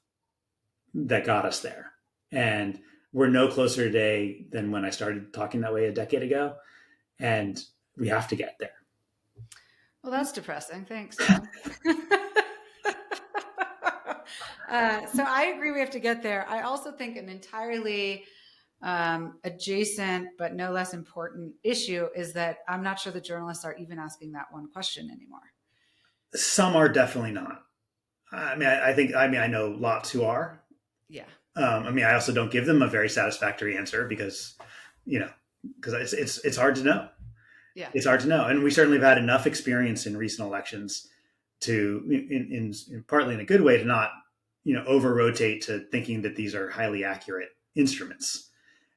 that got us there. And we're no closer today than when I started talking that way a decade ago. And we have to get there. Well, that's depressing. Thanks, Jon. So I agree we have to get there. I also think an entirely adjacent but no less important issue is that I'm not sure the journalists are even asking that one question anymore. Some are definitely not. I know lots who are. Yeah. I also don't give them a very satisfactory answer because it's hard to know. Yeah. It's hard to know. And we certainly have had enough experience in recent elections to, in partly in a good way, to not, over rotate to thinking that these are highly accurate instruments.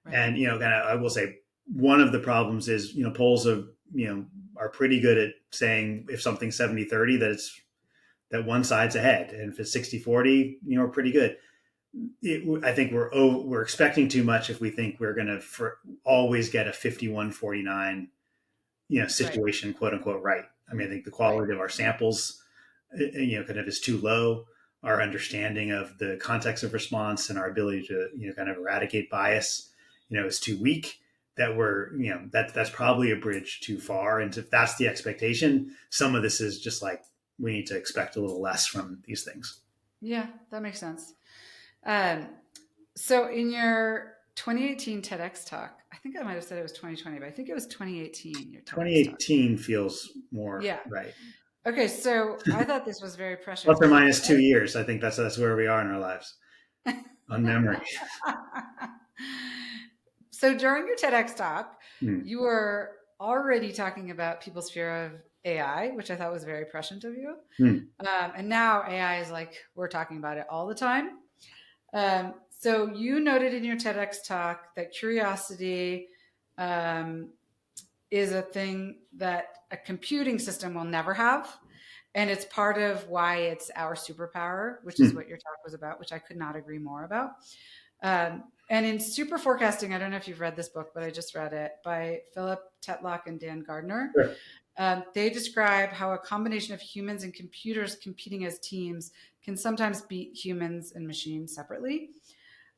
Right. And, I will say one of the problems is, polls are pretty good at saying if something's 70-30, that one side's ahead. And if it's 60-40, we're pretty good. I think we're expecting too much if we think we're going to always get a 51-49, situation, right, quote unquote, right. I think the quality of our samples, kind of is too low. Our understanding of the context of response and our ability to, kind of eradicate bias, is too weak. That that's probably a bridge too far. And if that's the expectation, some of this is just we need to expect a little less from these things. Yeah, that makes sense. So in your 2018 Tedx talk, I think I might have said it was 2020, but I think it was 2018. Your TEDx 2018 talk. feels more right. Okay, so I thought this was very Plus or prescient. minus 2 years. I think that's where we are in our lives on memory. So during your TEDx talk, Hmm. you were already talking about people's fear of AI, which I thought was very prescient of you. Hmm. And now AI is like, we're talking about it all the time. So you noted in your TEDx talk that curiosity um, is a thing that a computing system will never have. And it's part of why it's our superpower, which is Hmm. what your talk was about, which I could not agree more about. And in Super Forecasting, I don't know if you've read this book, but I just read it by Philip Tetlock and Dan Gardner. Sure. They describe how a combination of humans and computers competing as teams can sometimes beat humans and machines separately.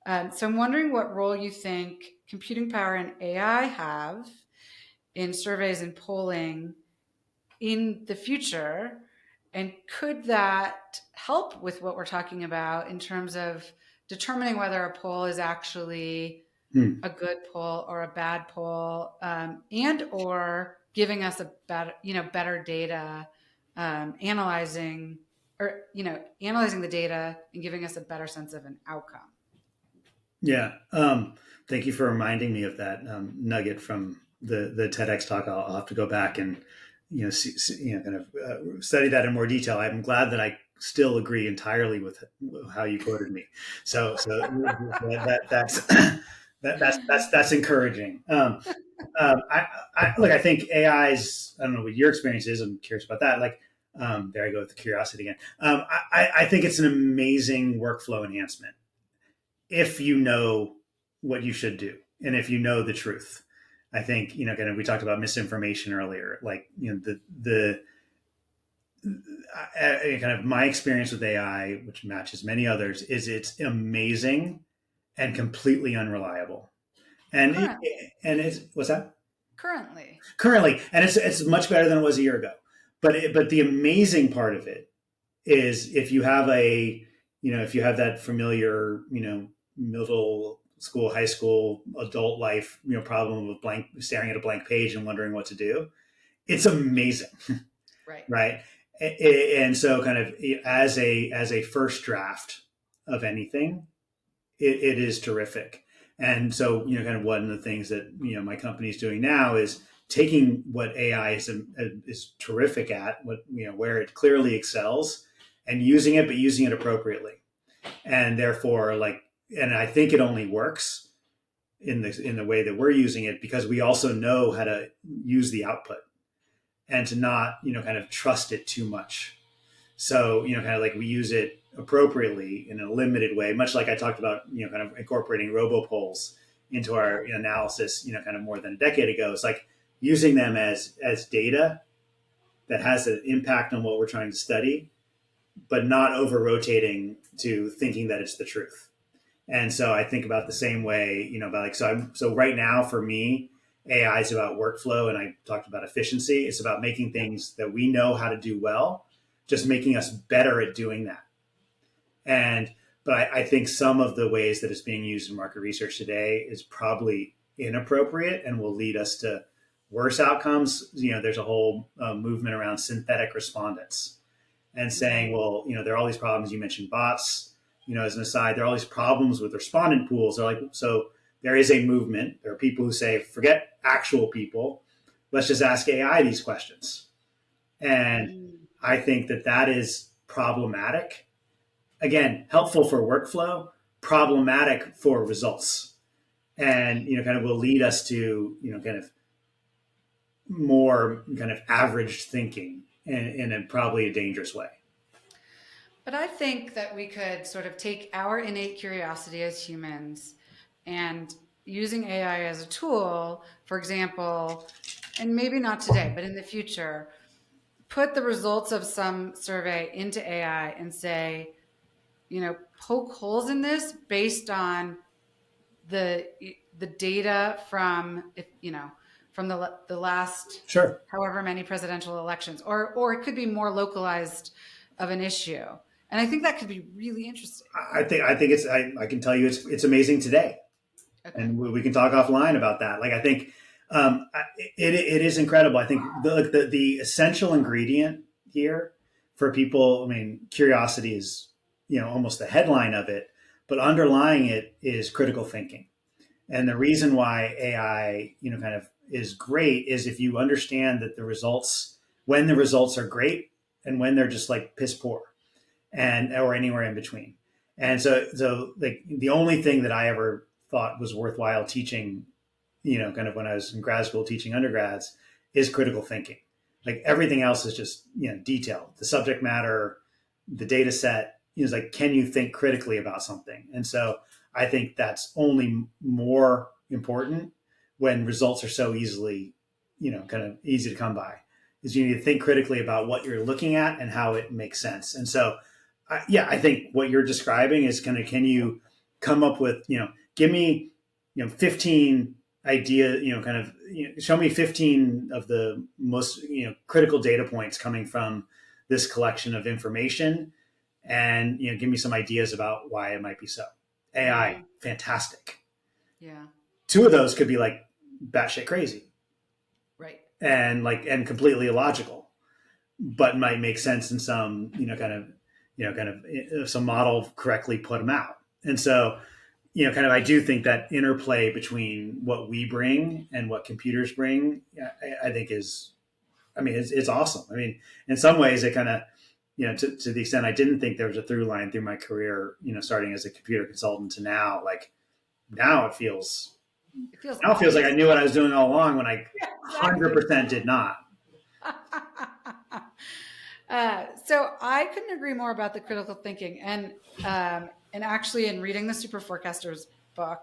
So I'm wondering what role you think computing power and AI have in surveys and polling in the future, and could that help with what we're talking about in terms of determining whether a poll is actually Hmm. a good poll or a bad poll, and or giving us a better, better data, analyzing analyzing the data and giving us a better sense of an outcome. Yeah. Thank you for reminding me of that nugget from the TEDx talk. I'll have to go back and kind of study that in more detail. I'm glad that I still agree entirely with how you quoted me. So that's encouraging. I think AI's. I don't know what your experience is. I'm curious about that. Like, there I go with the curiosity again. I think it's an amazing workflow enhancement if you know what you should do and if you know the truth. I think kind of we talked about misinformation earlier. Like kind of my experience with AI, which matches many others, is it's amazing and completely unreliable. And Currently, and it's what's that? currently, Currently, and it's much better than it was a year ago. But the amazing part of it is if you have if you have that familiar middle school, high school, adult life problem of blank staring at a blank page and wondering what to do, it's amazing. right? Right. And so kind of as a first draft of anything, it is terrific. And so kind of one of the things that my company is doing now is taking what AI is terrific at, what where it clearly excels, and using it, but using it appropriately. And therefore, and I think it only works in the way that we're using it because we also know how to use the output and to not kind of trust it too much. So kind of like we use it appropriately in a limited way, much like I talked about kind of incorporating robopolls into our analysis kind of more than a decade ago. It's like using them as data that has an impact on what we're trying to study, but not over rotating to thinking that it's the truth. And so I think about the same way, about like, so right now for me, AI is about workflow. And I talked about efficiency. It's about making things that we know how to do well, just making us better at doing that. But I think some of the ways that it's being used in market research today is probably inappropriate and will lead us to worse outcomes. There's a whole movement around synthetic respondents and saying, well, there are all these problems. You mentioned bots. As an aside, there are all these problems with respondent pools. They're like, so there is a movement. There are people who say, forget actual people. Let's just ask AI these questions. And Mm. I think that is problematic. Again, helpful for workflow, problematic for results. And, kind of will lead us to, kind of more kind of average thinking in a probably a dangerous way. But I think that we could sort of take our innate curiosity as humans and using AI as a tool, for example, and maybe not today, but in the future, put the results of some survey into AI and say, poke holes in this based on the the data from from the last Sure. however many presidential elections, or it could be more localized of an issue, and I think that could be really interesting. I think I can tell you it's amazing today, Okay. and we can talk offline about that. Like I think it is incredible. I think the essential ingredient here for people. I mean, curiosity is, almost the headline of it, but underlying it is critical thinking. And the reason why AI, kind of is great is if you understand that when the results are great and when they're just like piss poor or anywhere in between. And so like the only thing that I ever thought was worthwhile teaching, kind of when I was in grad school teaching undergrads, is critical thinking. Like everything else is just, detail, the subject matter, the data set, is like, can you think critically about something? And so I think that's only more important when results are so easily, kind of easy to come by, is you need to think critically about what you're looking at and how it makes sense. And so, I think what you're describing is kind of, can you come up with, give me, 15 idea, kind of, show me 15 of the most, critical data points coming from this collection of information, and, give me some ideas about why it might be so. AI, fantastic. Yeah. Two of those could be like batshit crazy. Right. And completely illogical, but might make sense in some, some model correctly put them out. And so, kind of, I do think that interplay between what we bring and what computers bring, I think it's awesome. I mean, in some ways it kind of, to the extent I didn't think there was a through line through my career, starting as a computer consultant to now, like now it feels like I knew what I was doing all along when I 100% did not. So I couldn't agree more about the critical thinking. And actually in reading the Super Forecasters book,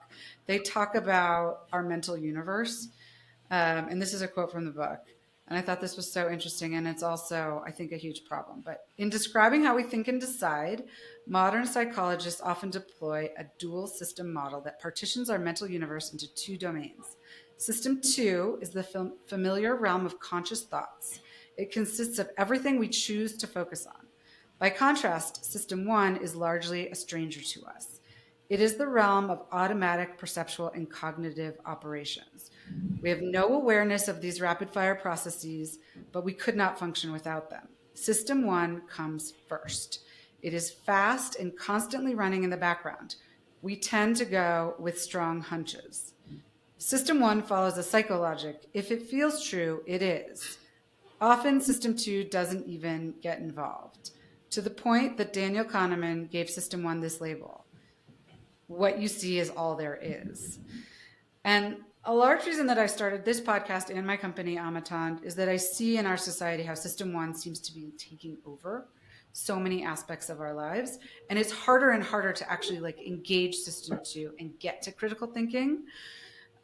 they talk about our mental universe. And this is a quote from the book. And I thought this was so interesting. And it's also, I think, a huge problem. But in describing how we think and decide, modern psychologists often deploy a dual system model that partitions our mental universe into two domains. System 2 is the familiar realm of conscious thoughts. It consists of everything we choose to focus on. By contrast, System 1 is largely a stranger to us. It is the realm of automatic perceptual and cognitive operations. We have no awareness of these rapid-fire processes, but we could not function without them. System 1 comes first. It is fast and constantly running in the background. We tend to go with strong hunches. System 1 follows a psychologic. If it feels true, it is. Often, System 2 doesn't even get involved, to the point that Daniel Kahneman gave System 1 this label: what you see is all there is. And a large reason that I started this podcast and my company, Amatond, is that I see in our society how System 1 seems to be taking over so many aspects of our lives. And it's harder and harder to actually engage System 2 and get to critical thinking.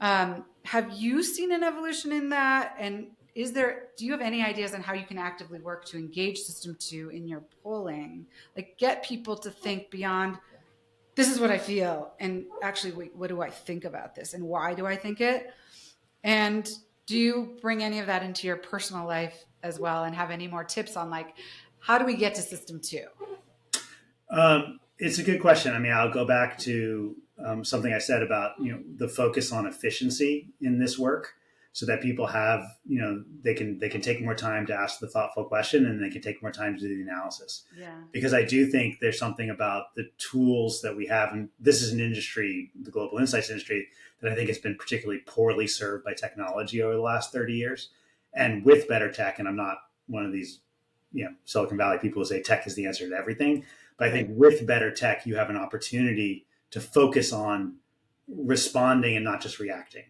Have you seen an evolution in that? And do you have any ideas on how you can actively work to engage System 2 in your polling? Get people to think beyond, this is what I feel, and actually, wait, what do I think about this, and why do I think it? And do you bring any of that into your personal life as well, and have any more tips on how do we get to System 2? It's a good question. I mean, I'll go back to something I said about, the focus on efficiency in this work, so that people have, they can take more time to ask the thoughtful question, and they can take more time to do the analysis. Yeah. Because I do think there's something about the tools that we have, and this is an industry, the global insights industry, that I think has been particularly poorly served by technology over the last 30 years. And with better tech, and I'm not one of these, Silicon Valley people who say tech is the answer to everything, but I think with better tech, you have an opportunity to focus on responding and not just reacting.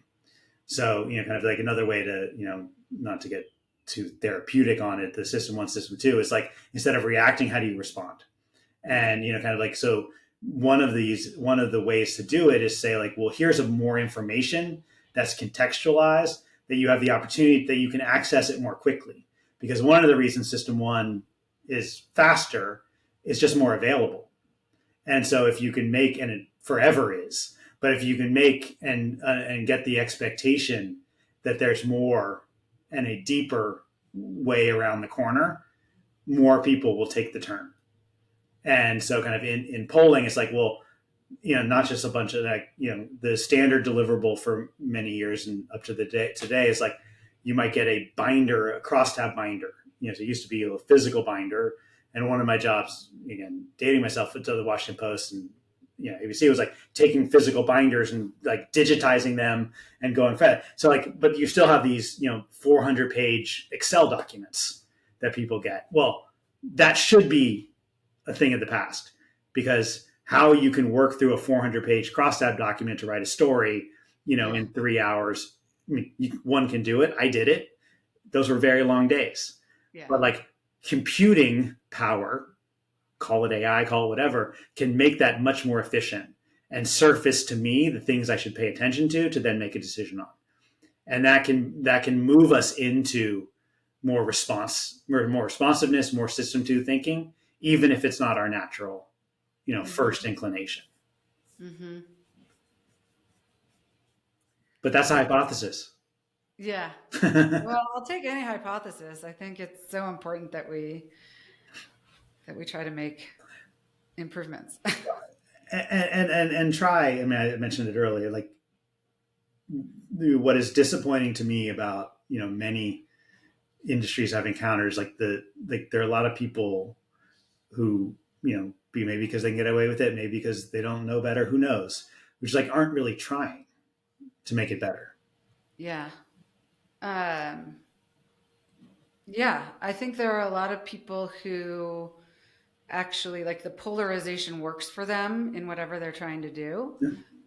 So, kind of like another way to, not to get too therapeutic on it, the System 1, System 2 is instead of reacting, how do you respond? And, kind of so one of the ways to do it is say well, here's more information that's contextualized, that you have the opportunity that you can access it more quickly. Because one of the reasons System 1 is faster is just more available. And so if you can make, and it forever is, but if you can make and get the expectation that there's more and a deeper way around the corner, more people will take the turn. And so kind of in polling, it's well, not just a bunch of the standard deliverable for many years and up to the day today is you might get a binder, a crosstab binder, so it used to be a physical binder. And one of my jobs, again, dating myself to the Washington Post and ABC, was like taking physical binders and like digitizing them and going fast. So like, but you still have these, 400-page Excel documents that people get. Well, that should be a thing of the past, because how you can work through a 400-page crosstab document to write a story, in 3 hours. I mean, one can do it. I did it. Those were very long days. Yeah. But like computing power, call it AI, call it whatever, can make that much more efficient and surface to me the things I should pay attention to then make a decision on. And that can move us into more responsiveness, more system 2 thinking, even if it's not our natural, first inclination. Mm-hmm. But that's a hypothesis. Yeah. Well, I'll take any hypothesis. I think it's so important that we try to make improvements. and try. I mean, I mentioned it earlier. Like, what is disappointing to me about many industries I've encountered is like there are a lot of people who maybe because they can get away with it, maybe because they don't know better, who knows, which like aren't really trying to make it better. Yeah. Yeah, I think there are a lot of people who actually like the polarization works for them in whatever they're trying to do.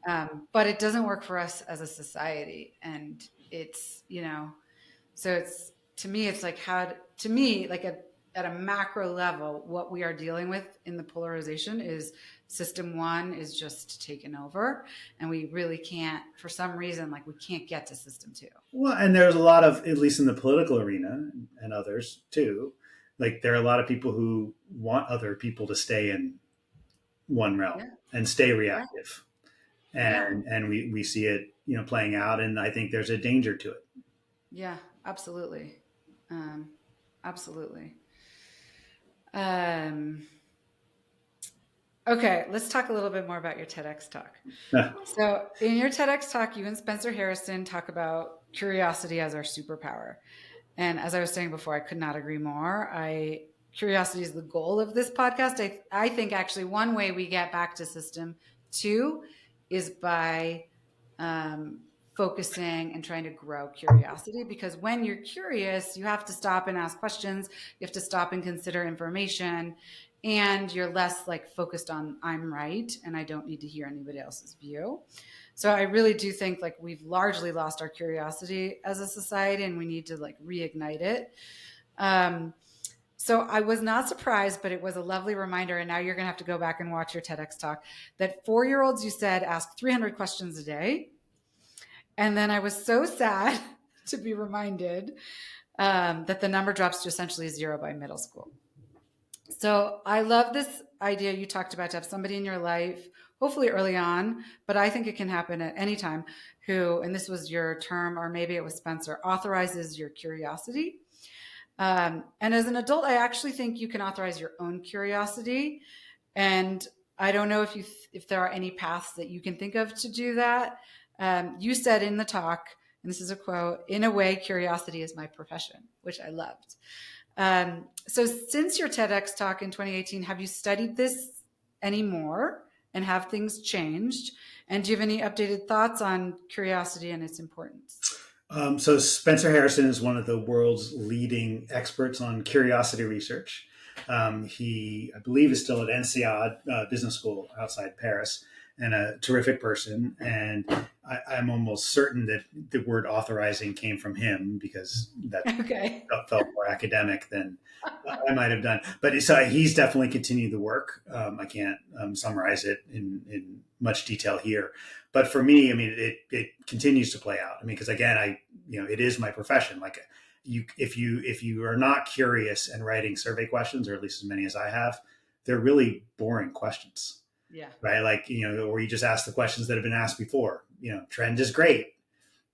Yeah. But it doesn't work for us as a society. And it's, so it's, to me, it's like at a macro level, what we are dealing with in the polarization is system 1 is just taken over, and we really can't, for some reason, like we can't get to system 2. Well, and there's a lot of, at least in the political arena and others too, like there are a lot of people who want other people to stay in one realm and stay reactive. And we see it, playing out, and I think there's a danger to it. Yeah, absolutely. Absolutely. Okay, let's talk a little bit more about your TEDx talk. So in your TEDx talk, you and Spencer Harrison talk about curiosity as our superpower. And as I was saying before, I could not agree more. Curiosity is the goal of this podcast. I think actually one way we get back to system 2 is by focusing and trying to grow curiosity, because when you're curious, you have to stop and ask questions. You have to stop and consider information, and you're less like focused on I'm right and I don't need to hear anybody else's view. So I really do think like we've largely lost our curiosity as a society, and we need to like reignite it. So I was not surprised, but it was a lovely reminder. And now you're going to have to go back and watch your TEDx talk that 4-year-olds, you said, ask 300 questions a day. And then I was so sad to be reminded that the number drops to essentially 0 by middle school. So I love this idea you talked about, to have somebody in your life, hopefully early on, but I think it can happen at any time, who, and this was your term, or maybe it was Spencer, authorizes your curiosity. And as an adult, I actually think you can authorize your own curiosity. And I don't know if there are any paths that you can think of to do that. You said in the talk, and this is a quote, "In a way, curiosity is my profession," which I loved. So since your TEDx talk in 2018, have you studied this anymore, and have things changed? And do you have any updated thoughts on curiosity and its importance? So Spencer Harrison is one of the world's leading experts on curiosity research. He, I believe, is still at INSEAD Business School outside Paris, and a terrific person. And I'm almost certain that the word authorizing came from him, because that felt more academic than I might have done. But so he's definitely continued the work. I can't summarize it in much detail here. But for me, I mean, it continues to play out. I mean, because again, it is my profession. Like if you are not curious and writing survey questions, or at least as many as I have, they're really boring questions. Yeah. Right. Like, or you just ask the questions that have been asked before. Trend is great,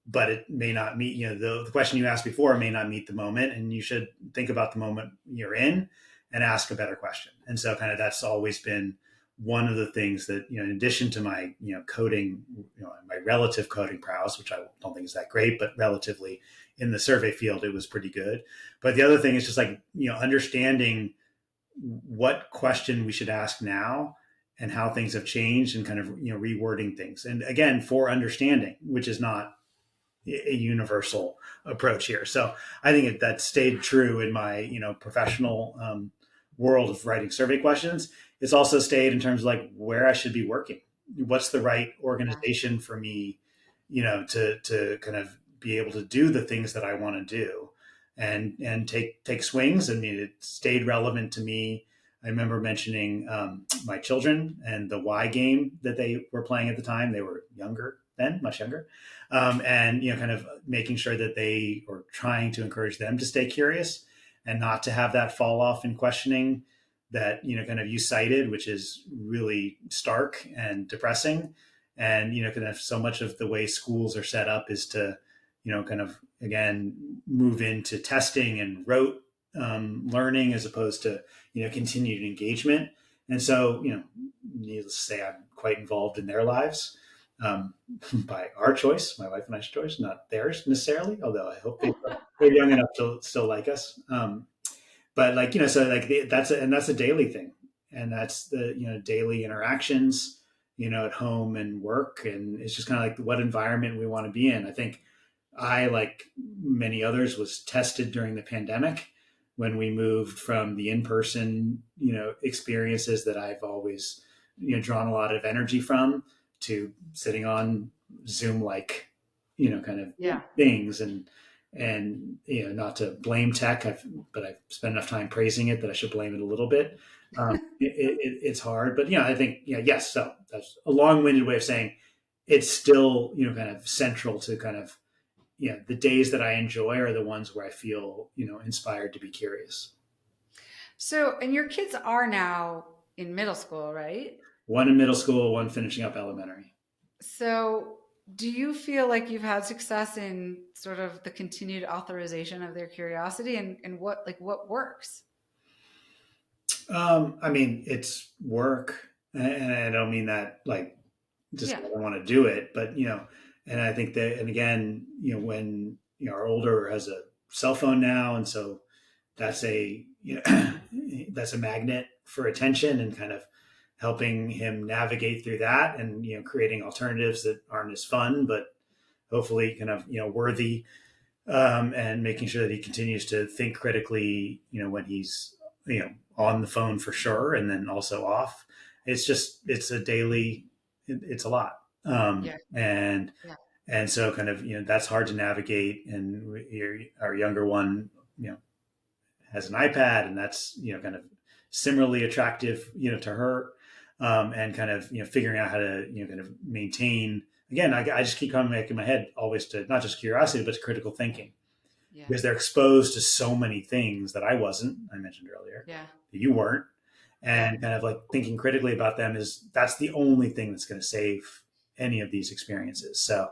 but it may not meet, the question you asked before may not meet the moment, and you should think about the moment you're in and ask a better question. And so kind of that's always been one of the things that, in addition to my, coding, my relative coding prowess, which I don't think is that great, but relatively in the survey field, it was pretty good. But the other thing is just like, understanding what question we should ask now and how things have changed and kind of, rewording things. And again, for understanding, which is not a universal approach here. So I think that stayed true in my, professional world of writing survey questions. It's also stayed in terms of like where I should be working. What's the right organization for me, to kind of be able to do the things that I want to do, and take swings. I mean, it stayed relevant to me. I remember mentioning my children and the Y game that they were playing at the time. They were younger then, much younger, and kind of making sure that they were trying to encourage them to stay curious and not to have that fall off in questioning that kind of you cited, which is really stark and depressing. And kind of so much of the way schools are set up is to kind of again move into testing and rote learning as opposed to continued engagement. And so needless to say, I'm quite involved in their lives by our choice, my wife and I's choice, not theirs necessarily. Although I hope they're young enough to still like us. But like so like that's a daily thing, and that's the daily interactions at home and work, and it's just kind of like what environment we want to be in. I think I, like many others, was tested during the pandemic when we moved from the in-person experiences that I've always drawn a lot of energy from to sitting on Zoom like kind of things. And not to blame tech, but I've spent enough time praising it that I should blame it a little bit. It's hard, but I think yes. So that's a long-winded way of saying it's still kind of central to kind of the days that I enjoy are the ones where I feel inspired to be curious. So, and your kids are now in middle school, right? One in middle school, one finishing up elementary. So, do you feel like you've had success in sort of the continued authorization of their curiosity, and what works? I mean, it's work, and I don't mean that like just I don't want to do it, but and I think that, and again, when our older has a cell phone now, and so that's a that's a magnet for attention, and kind of helping him navigate through that, and creating alternatives that aren't as fun, but hopefully kind of worthy, and making sure that he continues to think critically, when he's on the phone for sure, and then also off. It's a daily, it's a lot, and so kind of that's hard to navigate. And our younger one has an iPad, and that's kind of similarly attractive to her, and kind of figuring out how to kind of maintain. Again, I just keep coming back in my head always to not just curiosity but to critical thinking, because they're exposed to so many things that I wasn't. I mentioned earlier, that you weren't, and kind of like thinking critically about them that's the only thing that's going to save any of these experiences. So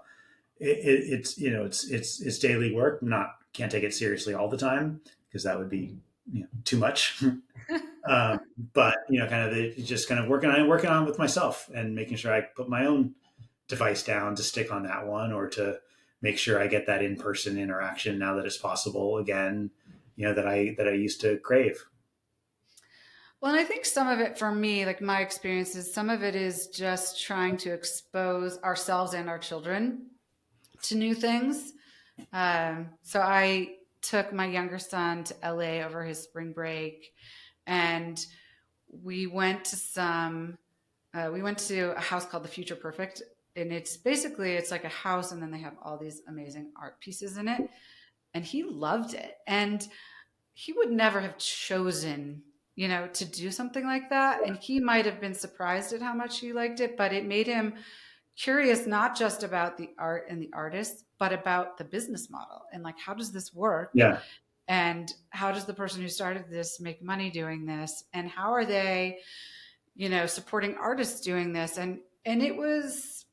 it's daily work. Can't take it seriously all the time because that would be too much. But kind of just kind of working on with myself and making sure I put my own device down to stick on that one, or to make sure I get that in-person interaction now that it's possible again, that I used to crave. Well, and I think some of it for me, like my experiences, some of it is just trying to expose ourselves and our children to new things. So I took my younger son to LA over his spring break, and we went to a house called the Future Perfect, and it's like a house, and then they have all these amazing art pieces in it, and he loved it. And he would never have chosen to do something like that, and he might have been surprised at how much he liked it, but it made him curious, not just about the art and the artists, but about the business model, and like, how does this work? Yeah. And how does the person who started this make money doing this? And how are they, supporting artists doing this? And it was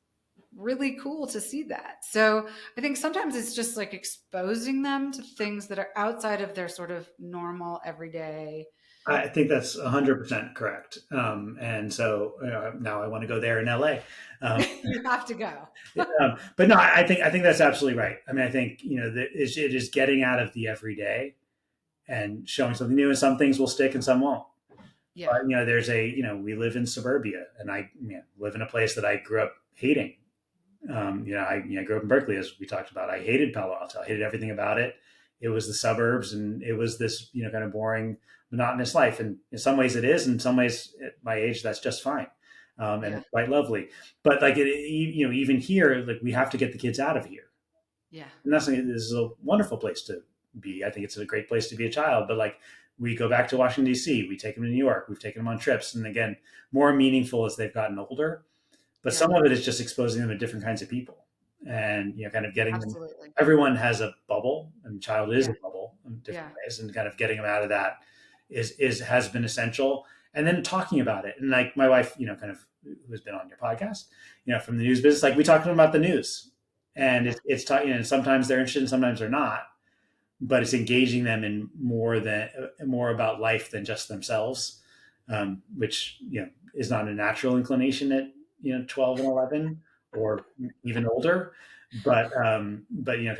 really cool to see that. So I think sometimes it's just like exposing them to things that are outside of their sort of normal everyday I think that's 100% correct. And so now I want to go there in LA. Um, You have to go. but no, I think that's absolutely right. I mean, I think, it is getting out of the everyday and showing something new, and some things will stick and some won't. Yeah. But, we live in suburbia, and I live in a place that I grew up hating. I grew up in Berkeley, as we talked about. I hated Palo Alto. I hated everything about it. It was the suburbs, and it was this, kind of boring, monotonous life. And in some ways, it is. In some ways, at my age, that's just fine, and Yeah. it's quite lovely. But like even here, like we have to get the kids out of here. Yeah. And that's this is a wonderful place to be. I think it's a great place to be a child. But like we go back to Washington D.C., we take them to New York, we've taken them on trips, and again, more meaningful as they've gotten older. But Yeah. some of it is just exposing them to different kinds of people, and kind of getting them. Absolutely. Everyone has a bubble, and child is Yeah. a bubble in different Yeah. ways, and kind of getting them out of that is has been essential. And then talking about it, and like my wife, kind of who's been on your podcast, from the news business, like we talk to them about the news, and Yeah. it's and sometimes they're interested, and sometimes they're not, but it's engaging them in more about life than just themselves, which is not a natural inclination at 12 and 11 or even older, but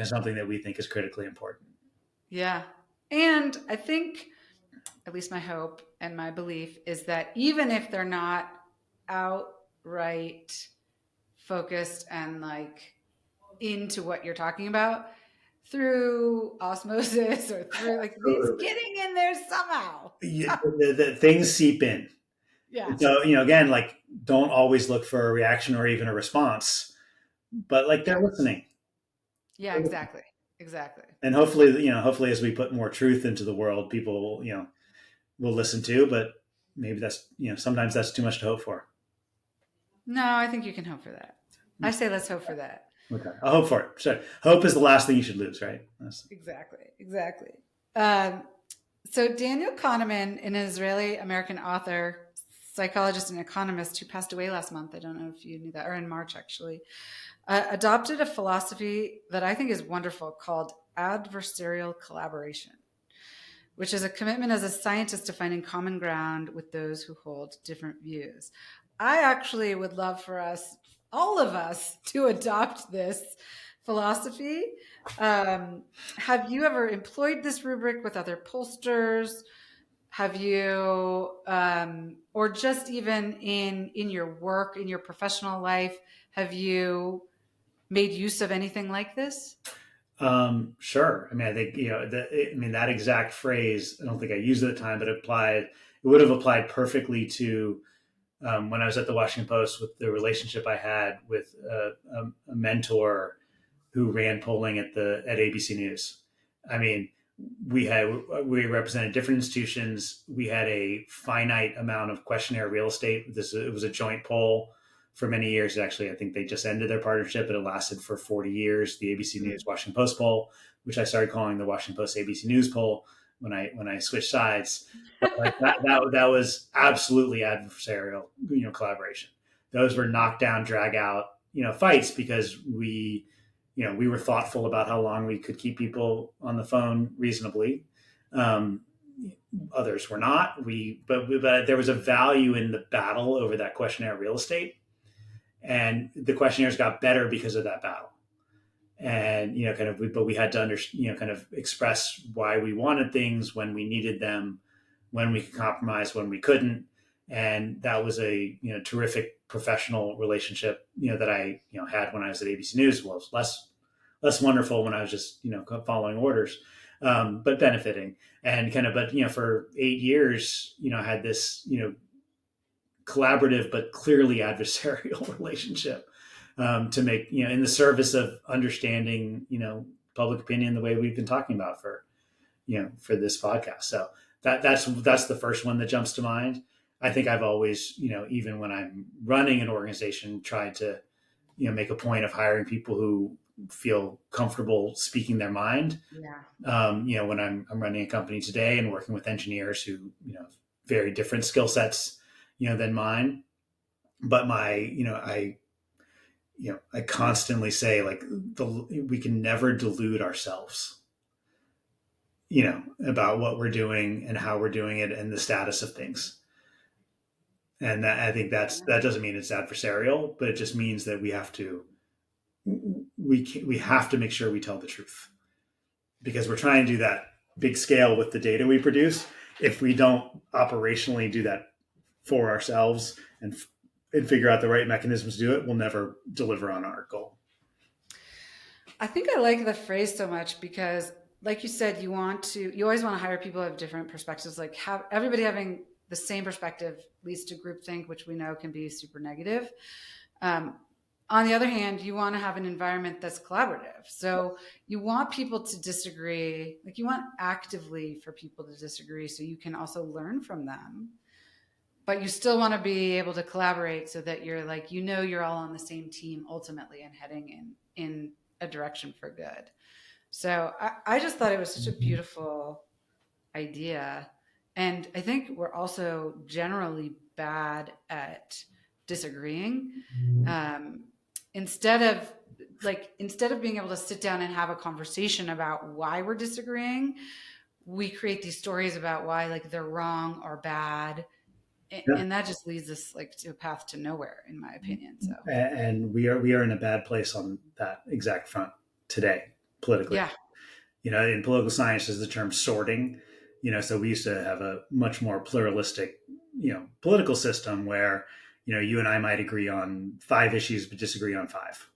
something that we think is critically important. Yeah. And I think, at least my hope and my belief, is that even if they're not outright focused and like into what you're talking about, through osmosis or through like it's Absolutely. getting in there somehow. The things seep in. Yeah. So again, like don't always look for a reaction or even a response, but like Yeah. they're listening. Yeah, exactly. Exactly. And hopefully as we put more truth into the world, people will listen to. But maybe that's sometimes that's too much to hope for. No, I think you can hope for that. I say let's hope for that. Okay, I'll hope for it. So hope is the last thing you should lose, right? Exactly. Exactly. Um, so Daniel Kahneman, an Israeli American author, psychologist, and economist who passed away last month, I don't know if you knew that, or in March actually, adopted a philosophy that I think is wonderful called adversarial collaboration, which is a commitment as a scientist to finding common ground with those who hold different views. I actually would love for us, all of us, to adopt this philosophy. Have you ever employed this rubric with other pollsters? Have you, or just even in your work, in your professional life, have you made use of anything like this? Sure. I mean, I think that exact phrase. I don't think I used it at the time, but it would have applied perfectly to when I was at the Washington Post with the relationship I had with a mentor who ran polling at ABC News. I mean, we represented different institutions. We had a finite amount of questionnaire real estate. It was a joint poll for many years. Actually, I think they just ended their partnership, but it lasted for 40 years. The ABC News Washington Post poll, which I started calling the Washington Post ABC News poll when I switched sides. But like that was absolutely adversarial, collaboration. Those were knockdown, drag out, fights because we were thoughtful about how long we could keep people on the phone reasonably. Um, Others were not. But there was a value in the battle over that questionnaire real estate, and the questionnaires got better because of that battle. And but we had to kind of express why we wanted things, when we needed them, when we could compromise, when we couldn't, and that was a terrific professional relationship that I had when I was at ABC News. Well, it was less wonderful when I was just following orders, but benefiting, and but for 8 years I had this collaborative but clearly adversarial relationship, to make in the service of understanding public opinion the way we've been talking about for this podcast. So that's the first one that jumps to mind. I think I've always even when I'm running an organization, tried to make a point of hiring people who feel comfortable speaking their mind. Yeah. When I'm running a company today and working with engineers who very different skill sets than mine, but I constantly say, like, we can never delude ourselves. about what we're doing and how we're doing it and the status of things. And I think that doesn't mean it's adversarial, but it just means that we have to make sure we tell the truth, because we're trying to do that big scale with the data we produce. If we don't operationally do that for ourselves and figure out the right mechanisms to do it, we'll never deliver on our goal. I think I like the phrase so much because, like you said, you always want to hire people who have different perspectives. Like, everybody having the same perspective leads to groupthink, which we know can be super negative. On the other hand, you want to have an environment that's collaborative. So you want people to disagree. Like, you want actively for people to disagree so you can also learn from them. But you still want to be able to collaborate so that you're like, you're all on the same team ultimately and heading in a direction for good. So I just thought it was such a beautiful idea. And I think we're also generally bad at disagreeing. Instead of being able to sit down and have a conversation about why we're disagreeing, we create these stories about why like they're wrong or bad. Yeah. And that just leads us like to a path to nowhere, in my opinion. So, and we are in a bad place on that exact front today, politically. Yeah. In political science, there's the term sorting. So we used to have a much more pluralistic, political system where, you and I might agree on 5 issues but disagree on 5.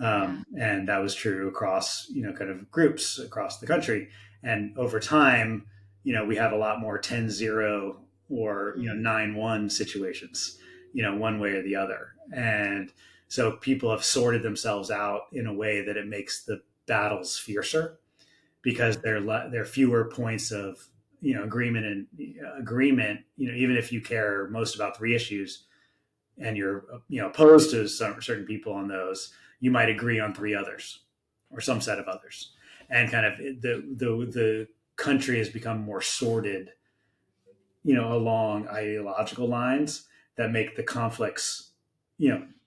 And that was true across, kind of groups across the country. And over time, we have a lot more 10-0 or 9-1 situations, one way or the other. And so people have sorted themselves out in a way that it makes the battles fiercer, because there are fewer points of agreement, and even if you care most about 3 issues and you're opposed to certain people on those, you might agree on 3 others or some set of others, and kind of the country has become more sorted along ideological lines that make the conflicts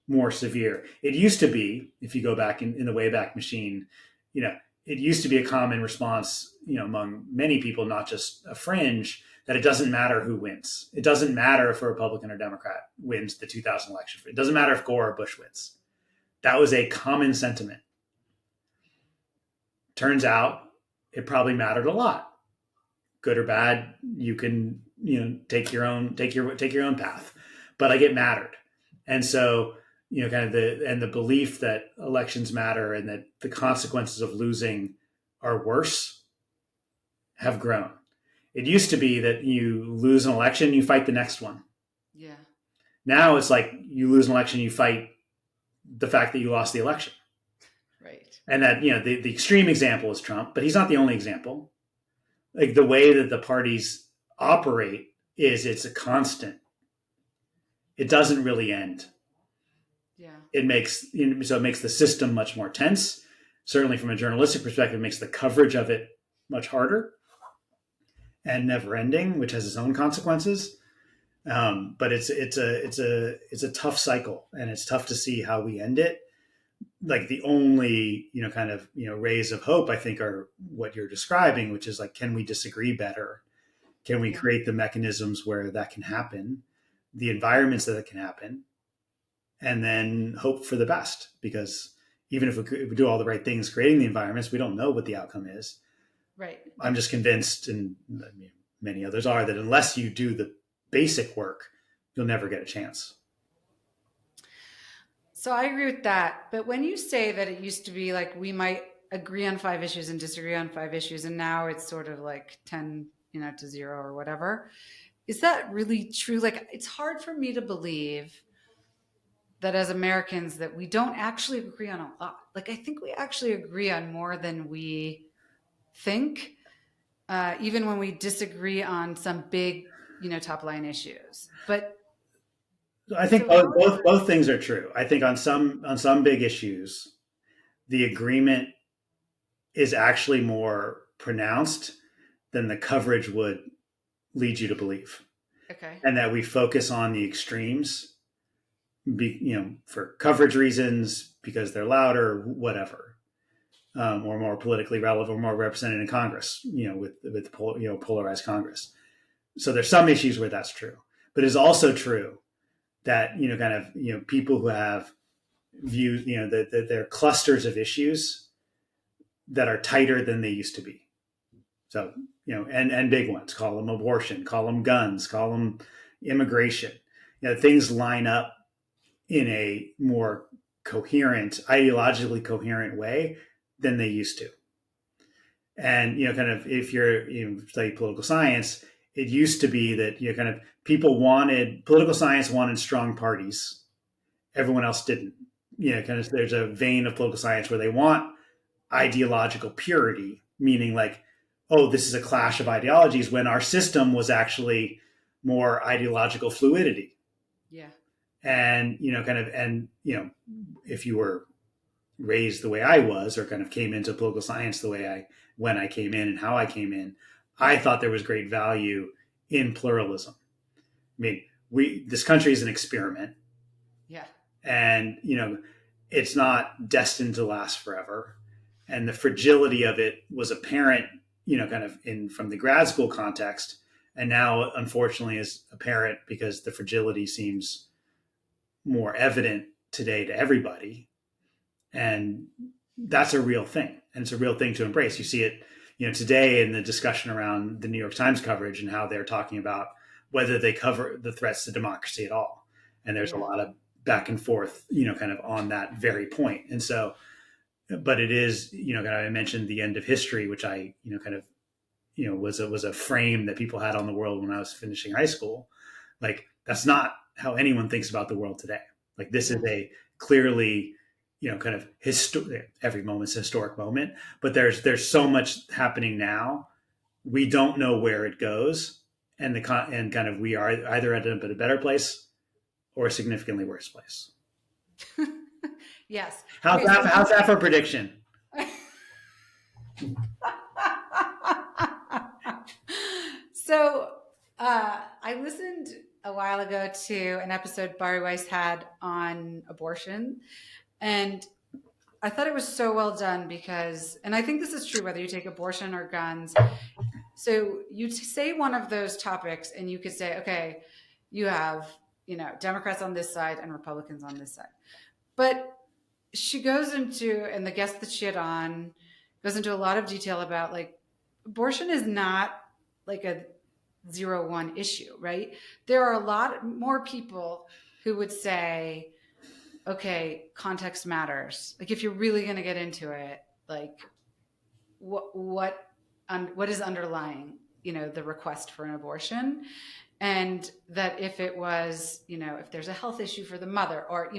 more severe. It used to be, if you go back in the Wayback Machine, it used to be a common response, among many people, not just a fringe, that it doesn't matter who wins. It doesn't matter if a Republican or Democrat wins the 2000 election. It doesn't matter if Gore or Bush wins. That was a common sentiment. Turns out it probably mattered a lot. Good or bad, you can take your own path, but like it mattered. And so kind of the belief that elections matter and that the consequences of losing are worse have grown. It used to be that you lose an election, you fight the next one. Yeah. Now it's like you lose an election, you fight the fact that you lost the election. Right. And that, the extreme example is Trump, but he's not the only example. Like the way that the parties operate it's a constant. It doesn't really end. Yeah. It makes the system much more tense. Certainly from a journalistic perspective, it makes the coverage of it much harder and never ending, which has its own consequences. But it's a tough cycle, and it's tough to see how we end it. Like the only, rays of hope, I think, are what you're describing, which is like, can we disagree better? Can we create the mechanisms where that can happen, the environments that it can happen, and then hope for the best? Because even if we do all the right things creating the environments, we don't know what the outcome is. Right. I'm just convinced, and many others are, that unless you do the basic work, you'll never get a chance. So I agree with that. But when you say that it used to be like we might agree on 5 issues and disagree on 5 issues, and now it's sort of like 10, to 0 or whatever, is that really true? Like, it's hard for me to believe that as Americans that we don't actually agree on a lot. Like, I think we actually agree on more than we think, even when we disagree on some big, top line issues. But I think both things are true. I think on some big issues, the agreement is actually more pronounced than the coverage would lead you to believe. Okay. And that we focus on the extremes, for coverage reasons, because they're louder, whatever. or more politically relevant, or more represented in Congress, with polarized Congress. So there's some issues where that's true, but it's also true that people who have views, that there are clusters of issues that are tighter than they used to be. So and big ones, call them abortion, call them guns, call them immigration. Things line up in a more coherent, ideologically coherent way than they used to. And if you study political science, it used to be that political science wanted strong parties. Everyone else didn't. There's a vein of political science where they want ideological purity, meaning like, oh, this is a clash of ideologies, when our system was actually more ideological fluidity. Yeah. And if you were raised the way I was, or kind of came into political science the way when I came in and how I came in, I thought there was great value in pluralism. I mean, this country is an experiment. Yeah. And, it's not destined to last forever. And the fragility of it was apparent, from the grad school context. And now, unfortunately, is apparent because the fragility seems more evident today to everybody. And that's a real thing. And it's a real thing to embrace. You see it, today in the discussion around the New York Times coverage and how they're talking about whether they cover the threats to democracy at all. And there's a lot of back and forth, on that very point. And so, but it is, I mentioned the end of history, which I, was a frame that people had on the world when I was finishing high school. Like, that's not how anyone thinks about the world today. Like, this is a clearly, every moment's a historic moment, but there's so much happening now. We don't know where it goes. And we are either at a better place or a significantly worse place. Yes. How's that for prediction? So I listened a while ago to an episode Bari Weiss had on abortion, and I thought it was so well done because, and I think this is true whether you take abortion or guns. So you say one of those topics and you could say, okay, you have, Democrats on this side and Republicans on this side. But she goes into, and the guest that she had on goes into a lot of detail about like abortion is not like a 0-1 issue, right? There are a lot more people who would say, okay, context matters. Like if you're really going to get into it, like what is underlying, the request for an abortion, and that if it was, if there's a health issue for the mother, or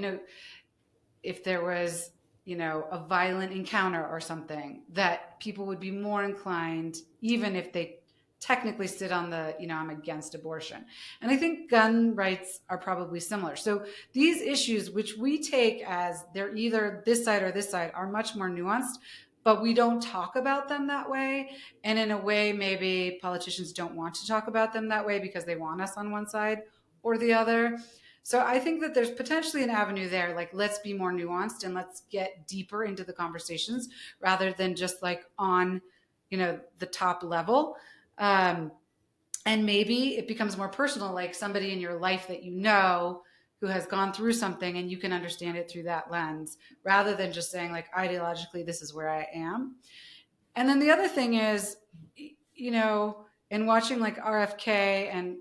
if there was, a violent encounter or something, that people would be more inclined, even if they technically sit on the, I'm against abortion. And I think gun rights are probably similar. So these issues, which we take as they're either this side or this side, are much more nuanced, but we don't talk about them that way. And in a way, maybe politicians don't want to talk about them that way because they want us on one side or the other. So I think that there's potentially an avenue there, like let's be more nuanced and let's get deeper into the conversations rather than just like on, the top level. And maybe it becomes more personal, like somebody in your life that who has gone through something, and you can understand it through that lens rather than just saying like ideologically, this is where I am. And then the other thing is, in watching like RFK, and,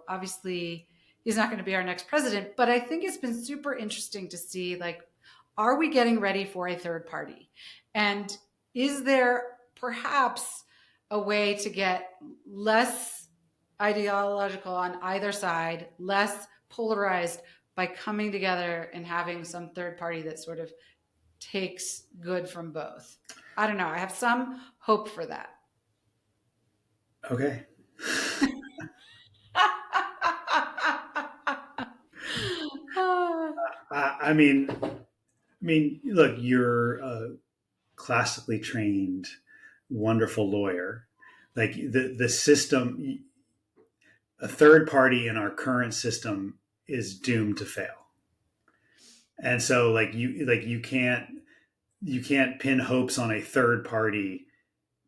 obviously he's not going to be our next president, but I think it's been super interesting to see, like, are we getting ready for a third party? And is there perhaps a way to get less ideological on either side, less polarized, by coming together and having some third party that sort of takes good from both? I don't know. I have some hope for that. Okay. I mean, look, you're a classically trained, wonderful lawyer. Like the system, a third party in our current system is doomed to fail. And so, you can't. you can't pin hopes on a third party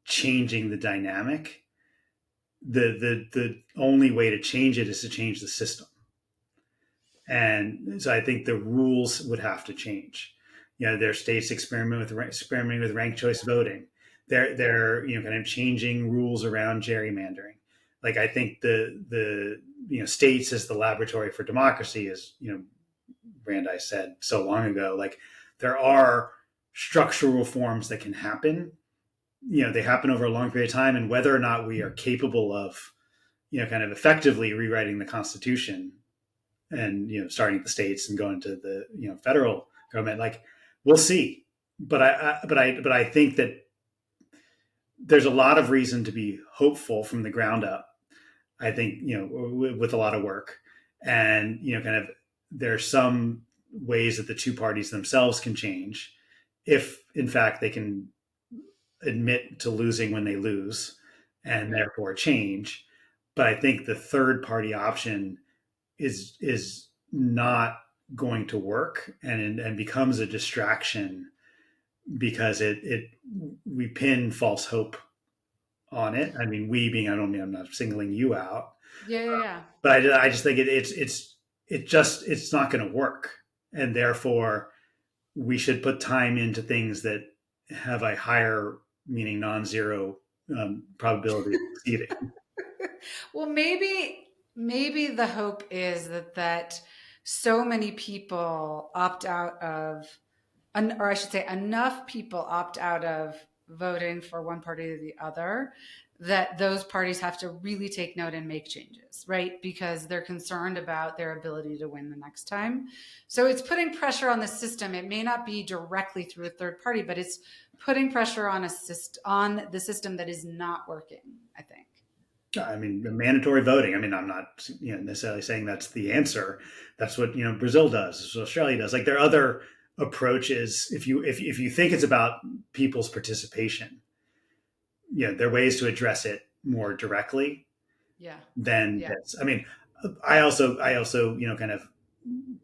changing the dynamic. The only way to change it is to change the system. And so I think the rules would have to change. Their states experimenting with ranked choice voting. They're kind of changing rules around gerrymandering. Like, I think the states as the laboratory for democracy, as Brandeis said so long ago. Like, there are structural reforms that can happen. They happen over a long period of time, and whether or not we are capable of kind of effectively rewriting the Constitution and starting at the states and going to the federal government, like, we'll see. But I think that there's a lot of reason to be hopeful from the ground up. I think with a lot of work, and kind of there's some ways that the two parties themselves can change if in fact they can admit to losing when they lose and therefore change. But I think the third party option is not going to work, and becomes a distraction because we pin false hope on it. I mean, I'm not singling you out. Yeah. But I just think it's not going to work, and therefore we should put time into things that have a higher, meaning non-zero, probability of succeeding. Well, maybe the hope is that so many people opt out of, or I should say, enough people opt out of voting for one party or the other, that those parties have to really take note and make changes, right? Because they're concerned about their ability to win the next time. So it's putting pressure on the system. It may not be directly through a third party, but it's putting pressure on on the system that is not working, I think. I mean, mandatory voting. I mean, I'm not necessarily saying that's the answer. That's what Brazil does. That's what Australia does. Like, there are other approaches. If you think it's about people's participation, there are ways to address it more directly. Yeah. Than this. I mean, I also kind of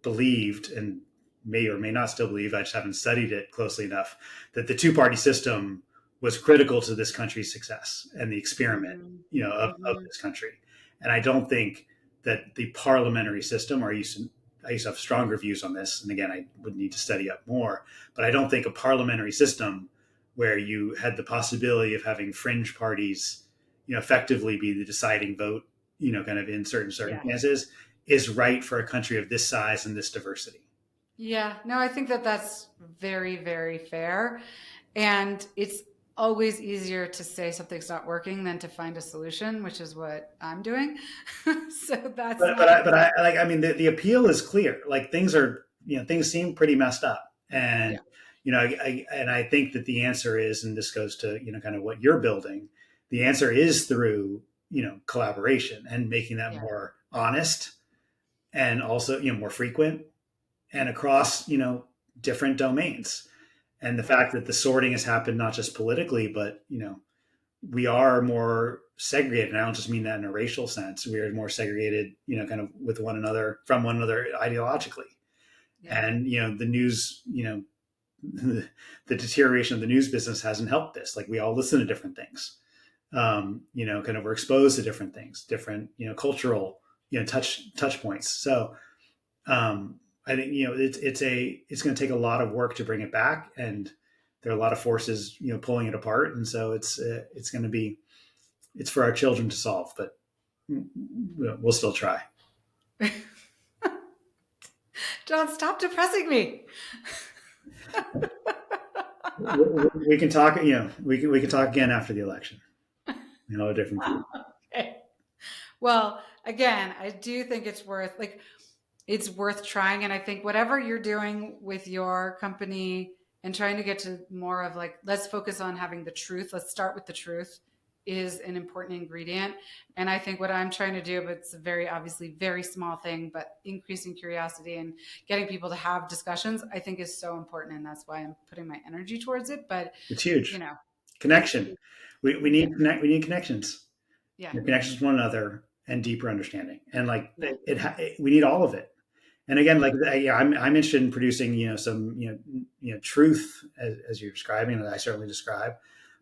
believed, and may or may not still believe, I just haven't studied it closely enough, that the two party system was critical to this country's success and the experiment, of this country. And I don't think that the parliamentary system, or I used to have stronger views on this, and again, I would need to study up more, but I don't think a parliamentary system where you had the possibility of having fringe parties, effectively be the deciding vote, kind of in certain circumstances, is right for a country of this size and this diversity. Yeah, no, I think that's very, very fair. And it's always easier to say something's not working than to find a solution, which is what I'm doing. So that's I mean, the appeal is clear. Like, things seem pretty messed up. And, I think that the answer is, and this goes to, kind of what you're building, the answer is through, collaboration and making that more honest, and also, more frequent, and across, different domains. And the fact that the sorting has happened not just politically, but we are more segregated. And I don't just mean that in a racial sense. We are more segregated, kind of with one another, from one another ideologically. And the news, the deterioration of the news business hasn't helped this. Like, we all listen to different things. Kind of we're exposed to different things, different cultural touch points. So I think it's going to take a lot of work to bring it back, and there are a lot of forces pulling it apart, and so it's for our children to solve, but we'll still try. Jon, stop depressing me. We can talk. We can talk again after the election. A different view. Okay. Well, again, I do think it's worth trying. And I think whatever you're doing with your company and trying to get to more of, like, let's focus on having the truth. Let's start with the truth, is an important ingredient. And I think what I'm trying to do, but it's a obviously very small thing, but increasing curiosity and getting people to have discussions, I think is so important. And that's why I'm putting my energy towards it. But it's huge. Connection. We need connections. Yeah. Connections with one another and deeper understanding. And we need all of it. And again, like I'm interested in producing, some, truth as you're describing, that I certainly describe.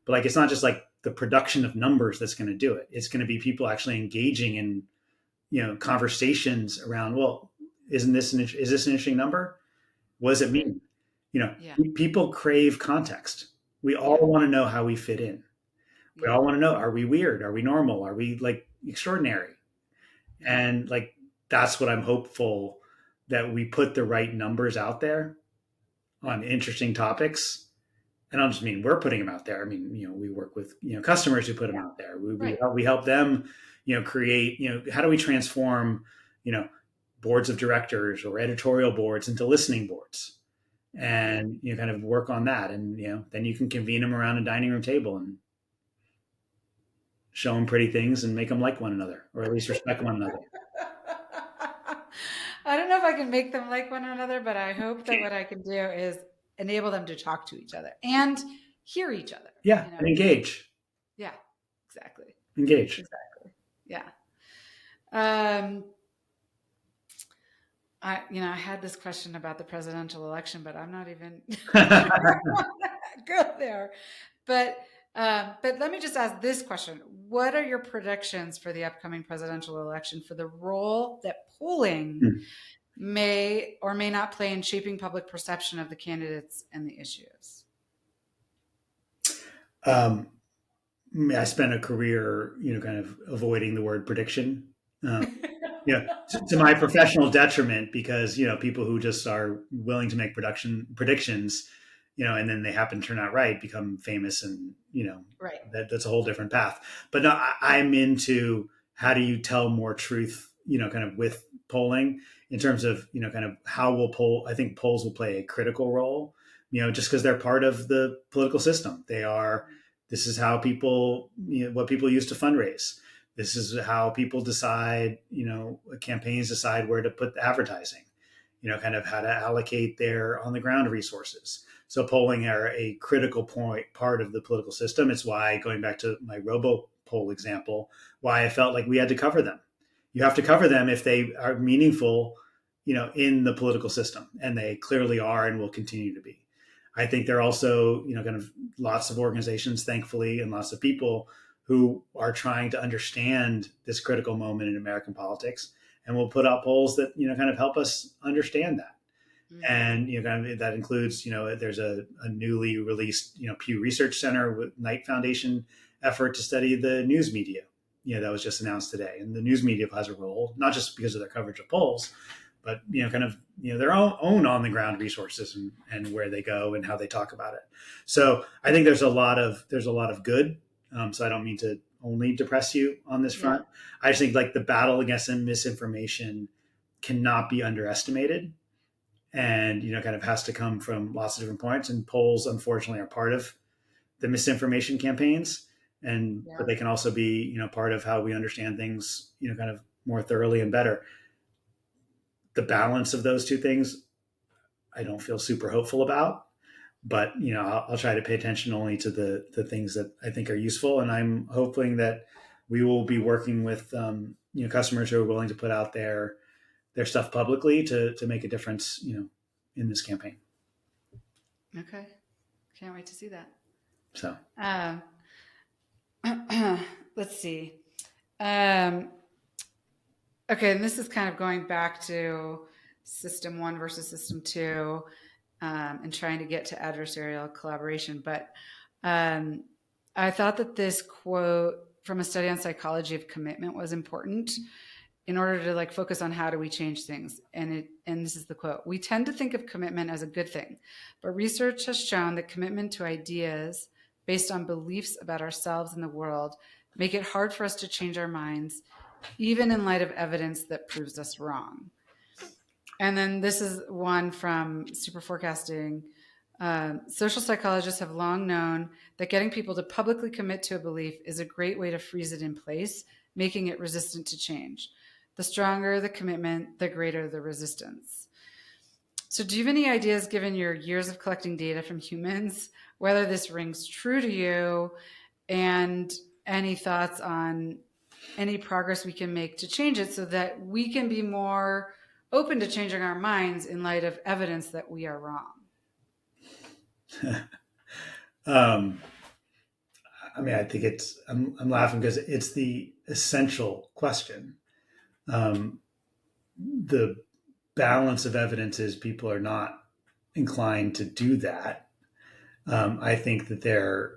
But like, it's not just like the production of numbers that's going to do it. It's going to be people actually engaging in, conversations around, well, is this an interesting number? What does it mean? Yeah. People crave context. We all Yeah. want to know how we fit in. We Yeah. all want to know, are we weird? Are we normal? Are we like extraordinary? Yeah. And like, that's what I'm hopeful, that we put the right numbers out there on interesting topics. And I don't just mean we're putting them out there. I mean, we work with, customers who put them out there. Right. We help them, create, how do we transform, boards of directors or editorial boards into listening boards, and, kind of work on that. And, then you can convene them around a dining room table and show them pretty things and make them like one another, or at least respect one another. I don't know if I can make them like one another, but I hope that what I can do is enable them to talk to each other and hear each other. Yeah. And engage. Yeah, exactly. Engage. Exactly. Yeah. I had this question about the presidential election, but I'm not even go there. But let me just ask this question. What are your predictions for the upcoming presidential election, for the role that polling may or may not play in shaping public perception of the candidates and the issues? I spent a career, kind of avoiding the word prediction. To my professional detriment, because people who just are willing to make predictions, and then they happen to turn out right, become famous, and Right. that's a whole different path. But no, I'm into, how do you tell more truth, kind of with polling, in terms of, kind of how we'll poll. I think polls will play a critical role, just because they're part of the political system. They are. This is how people, what people use to fundraise. This is how people decide, campaigns decide where to put the advertising, kind of how to allocate their on the ground resources. So polling are a critical part of the political system. It's why, going back to my robo poll example, why I felt like we had to cover them. You have to cover them if they are meaningful, in the political system, and they clearly are and will continue to be. I think there are also, kind of lots of organizations, thankfully, and lots of people who are trying to understand this critical moment in American politics, and will put out polls that, kind of help us understand that. Mm-hmm. And, kind of, that includes, there's a newly released, Pew Research Center with Knight Foundation effort to study the news media, that was just announced today. And the news media has a role, not just because of their coverage of polls, but kind of their own on the ground resources, and where they go and how they talk about it. So I think there's a lot of good. So I don't mean to only depress you on this front. Yeah. I just think like the battle against misinformation cannot be underestimated, and kind of has to come from lots of different points. And polls, unfortunately, are part of the misinformation campaigns, but they can also be part of how we understand things kind of more thoroughly and better. The balance of those two things, I don't feel super hopeful about, but I'll try to pay attention only to the things that I think are useful. And I'm hoping that we will be working with customers who are willing to put out their stuff publicly to make a difference in this campaign. Okay, can't wait to see that. So let's see. Okay, and this is kind of going back to system 1 versus system 2, and trying to get to adversarial collaboration. But I thought that this quote from a study on psychology of commitment was important in order to like focus on how do we change things. And this is the quote: "We tend to think of commitment as a good thing, but research has shown that commitment to ideas based on beliefs about ourselves and the world make it hard for us to change our minds, even in light of evidence that proves us wrong." And then this is one from Super Forecasting. Social psychologists have long known that getting people to publicly commit to a belief is a great way to freeze it in place, making it resistant to change. The stronger the commitment, the greater the resistance. So do you have any ideas, given your years of collecting data from humans, whether this rings true to you, and any thoughts on any progress we can make to change it so that we can be more open to changing our minds in light of evidence that we are wrong? um, I mean, I think I'm laughing because it's the essential question. The balance of evidence is people are not inclined to do that. I think that there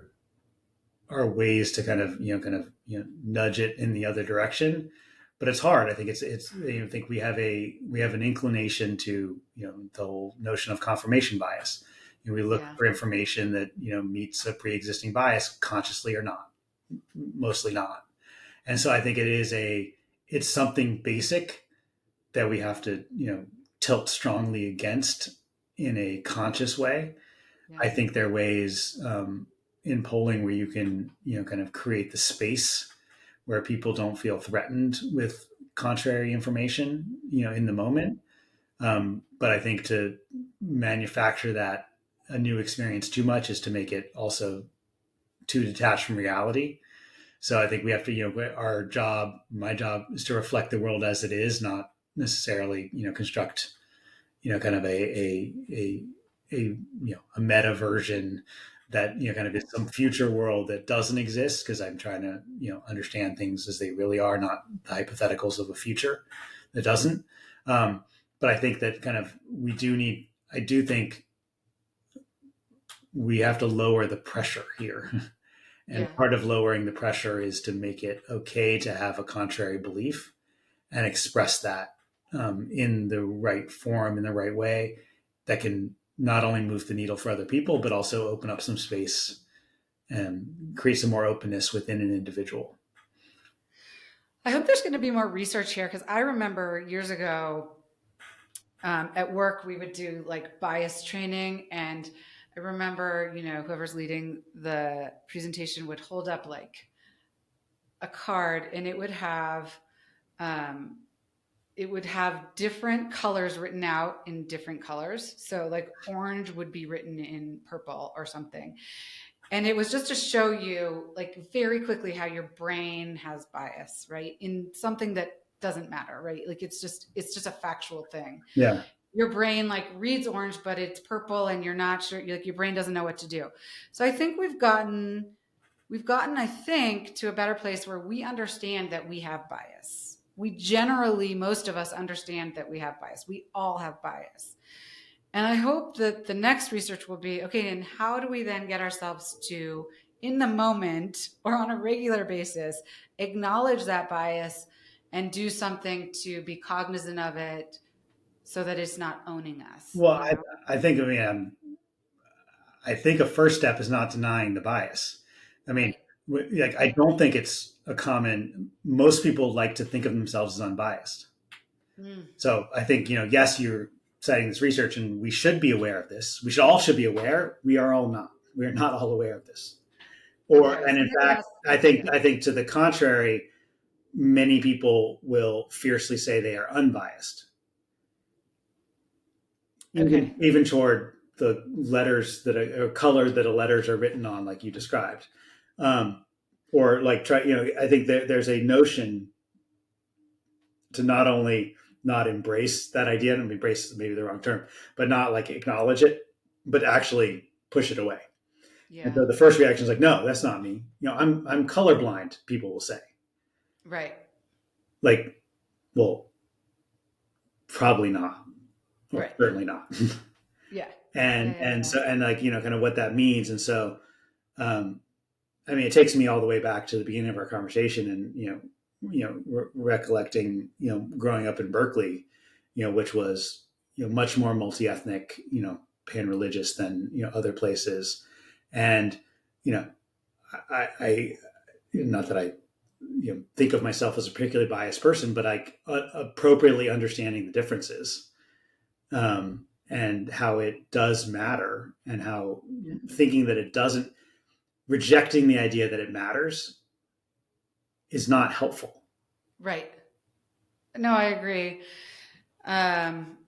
are ways to nudge it in the other direction, but it's hard. I think I think we have an inclination to the whole notion of confirmation bias. We look Yeah. for information that meets a pre-existing bias, consciously or not, mostly not. And so I think it's something basic that we have to tilt strongly against in a conscious way. Yeah. I think there are ways in polling where you can kind of create the space where people don't feel threatened with contrary information in the moment. But I think to manufacture that a new experience too much is to make it also too detached from reality. So I think we have to my job is to reflect the world as it is, not necessarily construct kind of a meta version that kind of is some future world that doesn't exist, because I'm trying to understand things as they really are, not the hypotheticals of a future that doesn't. But I think that I do think we have to lower the pressure here. Yeah. And part of lowering the pressure is to make it okay to have a contrary belief and express that in the right form, in the right way, that can not only move the needle for other people, but also open up some space and create some more openness within an individual. I hope there's going to be more research here, because I remember years ago at work we would do like bias training, and I remember whoever's leading the presentation would hold up like a card, and um, it would have different colors written out in different colors. So like orange would be written in purple or something. And it was just to show you like very quickly how your brain has bias, right? In something that doesn't matter, right? Like it's just a factual thing. Yeah. Your brain like reads orange, but it's purple and you're not sure, like your brain doesn't know what to do. So I think we've gotten, I think, to a better place where we understand that we have bias. We generally, most of us understand that we have bias. We all have bias. And I hope that the next research will be okay, and how do we then get ourselves to, in the moment or on a regular basis, acknowledge that bias and do something to be cognizant of it so that it's not owning us, Well, I think I think a first step is not denying the bias. I mean, Right. like I don't think it's a common. Most people like to think of themselves as unbiased. Mm. So I think yes, you're citing this research, and we should be aware of this. We should be aware. We are all not. We are not all aware of this. Okay. And So in maybe fact, I think to the contrary, many people will fiercely say they are unbiased, okay. even toward the letters that are colored that the letters are written on, like you described, or like try. I think there's a notion to not only not embrace that idea, and embrace maybe the wrong term, but not like acknowledge it, but actually push it away. And Yeah. so the first reaction is like, no, that's not me. I'm colorblind. People will say, Right. like, well, probably not, or Right. certainly not. Yeah. and Yeah. Yeah. and Yeah. so and like kind of what that means. And so, I mean, it takes me all the way back to the beginning of our conversation, and recollecting growing up in Berkeley, which was much more multi-ethnic, pan-religious than other places. And I not that I think of myself as a particularly biased person, but I appropriately understanding the differences, and how it does matter, and how Yeah. thinking that it doesn't, rejecting the idea that it matters, is not helpful. Right. No, I agree. Um,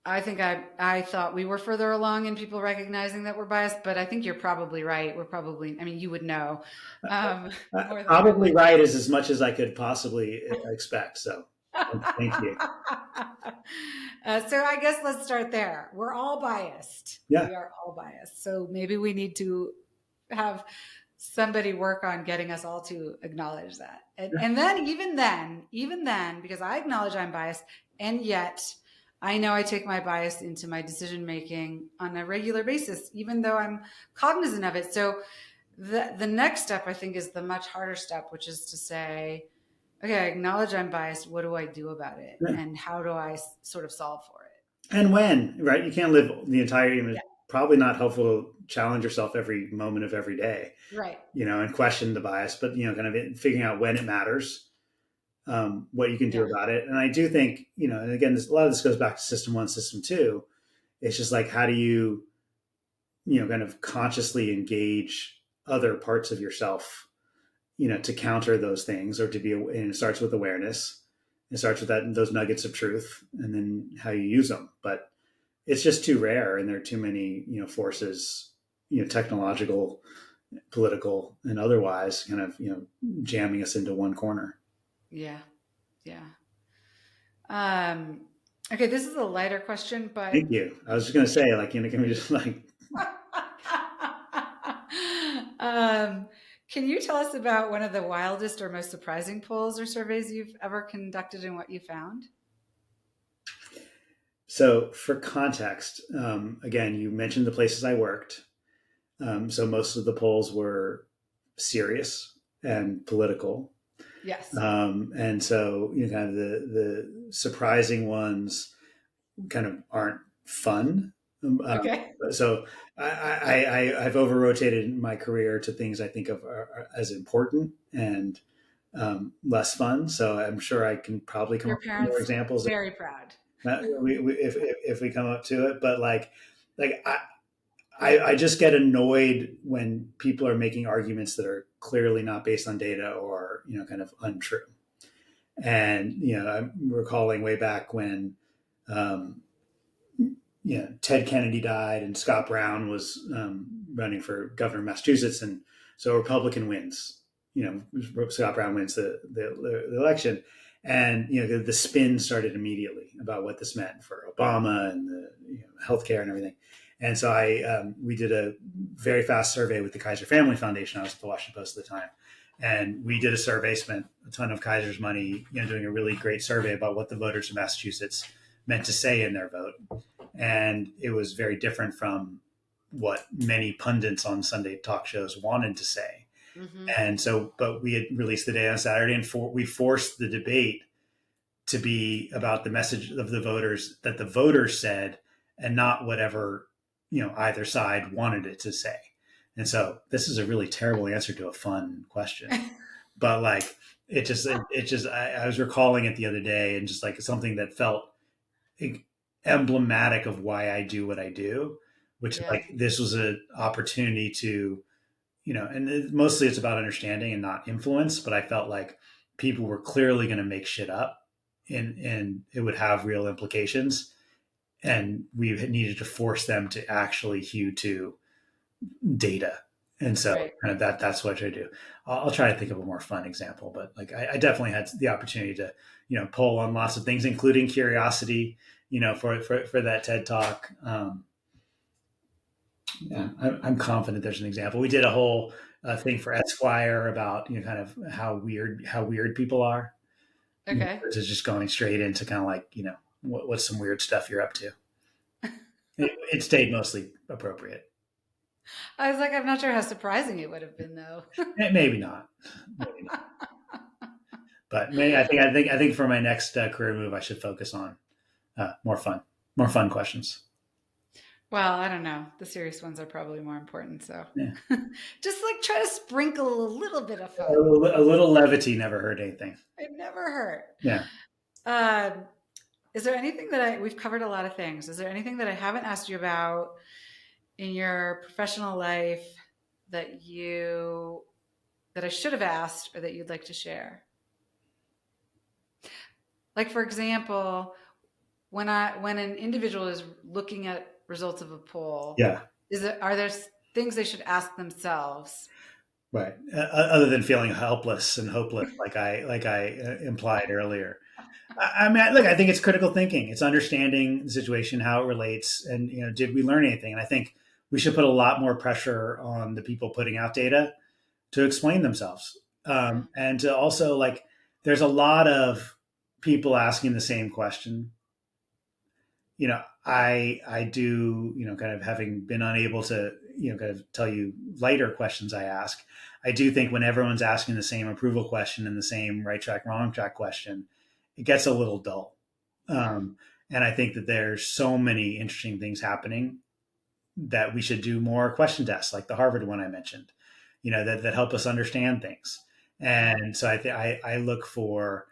I think I thought we were further along in people recognizing that we're biased, but I think you're probably right. We're probably, I mean, you would know more than I Probably would. right is as much as I could possibly expect. So thank you. So I guess let's start there. We're all biased. Yeah. We are all biased. So maybe we need to have somebody work on getting us all to acknowledge that. And then, even then, because I acknowledge I'm biased, and yet I know I take my bias into my decision making on a regular basis, even though I'm cognizant of it. So the next step, I think, is the much harder step, which is to say, okay, I acknowledge I'm biased. What do I do about it? Yeah. And how do I sort of solve for it? And when, right? You can't live the entire, Yeah. it's probably not helpful to challenge yourself every moment of every day, Right. and question the bias, but, kind of figuring out when it matters, what you can do Yeah. about it. And I do think, and again, a lot of this goes back to system one, system two. It's just like, how do you, kind of consciously engage other parts of yourself, to counter those things, or to be, and it starts with awareness. It starts with those nuggets of truth, and then how you use them. But it's just too rare, and there are too many, forces, technological, political, and otherwise, kind of, jamming us into one corner. Yeah. Yeah. Okay, this is a lighter question, but Thank you. I was just going to say, like, can we just um, can you tell us about one of the wildest or most surprising polls or surveys you've ever conducted and what you found? So, for context, again, you mentioned the places I worked. So most of the polls were serious and political. Yes. And so, kind of the surprising ones kind of aren't fun. Okay. So I've over rotated my career to things I think of as important and less fun. So I'm sure I can probably come Your up with more parents examples very proud. if we come up to it. But I just get annoyed when people are making arguments that are clearly not based on data, or, kind of untrue. And, I'm recalling way back when, Ted Kennedy died and Scott Brown was running for governor of Massachusetts. And so Republican wins, Scott Brown wins the election. And, the spin started immediately about what this meant for Obama and the healthcare and everything. And so we did a very fast survey with the Kaiser Family Foundation. I was at the Washington Post at the time. And we did a survey, spent a ton of Kaiser's money, doing a really great survey about what the voters of Massachusetts meant to say in their vote. And it was very different from what many pundits on Sunday talk shows wanted to say. Mm-hmm. And so, but we had released the data on Saturday, and we forced the debate to be about the message of the voters that the voters said, and not whatever, either side wanted it to say. And so this is a really terrible answer to a fun question, but like, I was recalling it the other day, and just like something that felt emblematic of why I do what I do, which is like, this was an opportunity to, and mostly it's about understanding and not influence, but I felt like people were clearly going to make shit up, and it would have real implications. And we needed to force them to actually hew to data. And so kind of that's what I do. I'll try to think of a more fun example, but like, I definitely had the opportunity to, poll on lots of things, including curiosity, for that TED Talk. Yeah, I'm confident there's an example. We did a whole thing for Esquire about, kind of how weird people are. Okay. It's just going straight into kind of like, what's some weird stuff you're up to. It stayed mostly appropriate. I was like, I'm not sure how surprising it would have been, though. Maybe not. But maybe I think for my next career move, I should focus on more fun questions. Well, I don't know. The serious ones are probably more important. So yeah. Just like try to sprinkle a little bit of fun. A little levity never hurt anything. It never hurt. Yeah. Is there anything we've covered a lot of things. Is there anything that I haven't asked you about in your professional life that I should have asked, or that you'd like to share? Like, for example, when an individual is looking at results of a poll, are there things they should ask themselves? Right. Other than feeling helpless and hopeless, like I implied earlier. I mean, look, I think it's critical thinking. It's understanding the situation, how it relates, and did we learn anything? And I think we should put a lot more pressure on the people putting out data to explain themselves, and to also like. There's a lot of people asking the same question. I do, kind of having been unable to, kind of tell you lighter questions I ask. I do think when everyone's asking the same approval question and the same right track, wrong track question, it gets a little dull. Yeah. And I think that there's so many interesting things happening that we should do more question tests, like the Harvard one I mentioned, that help us understand things. And so I look for,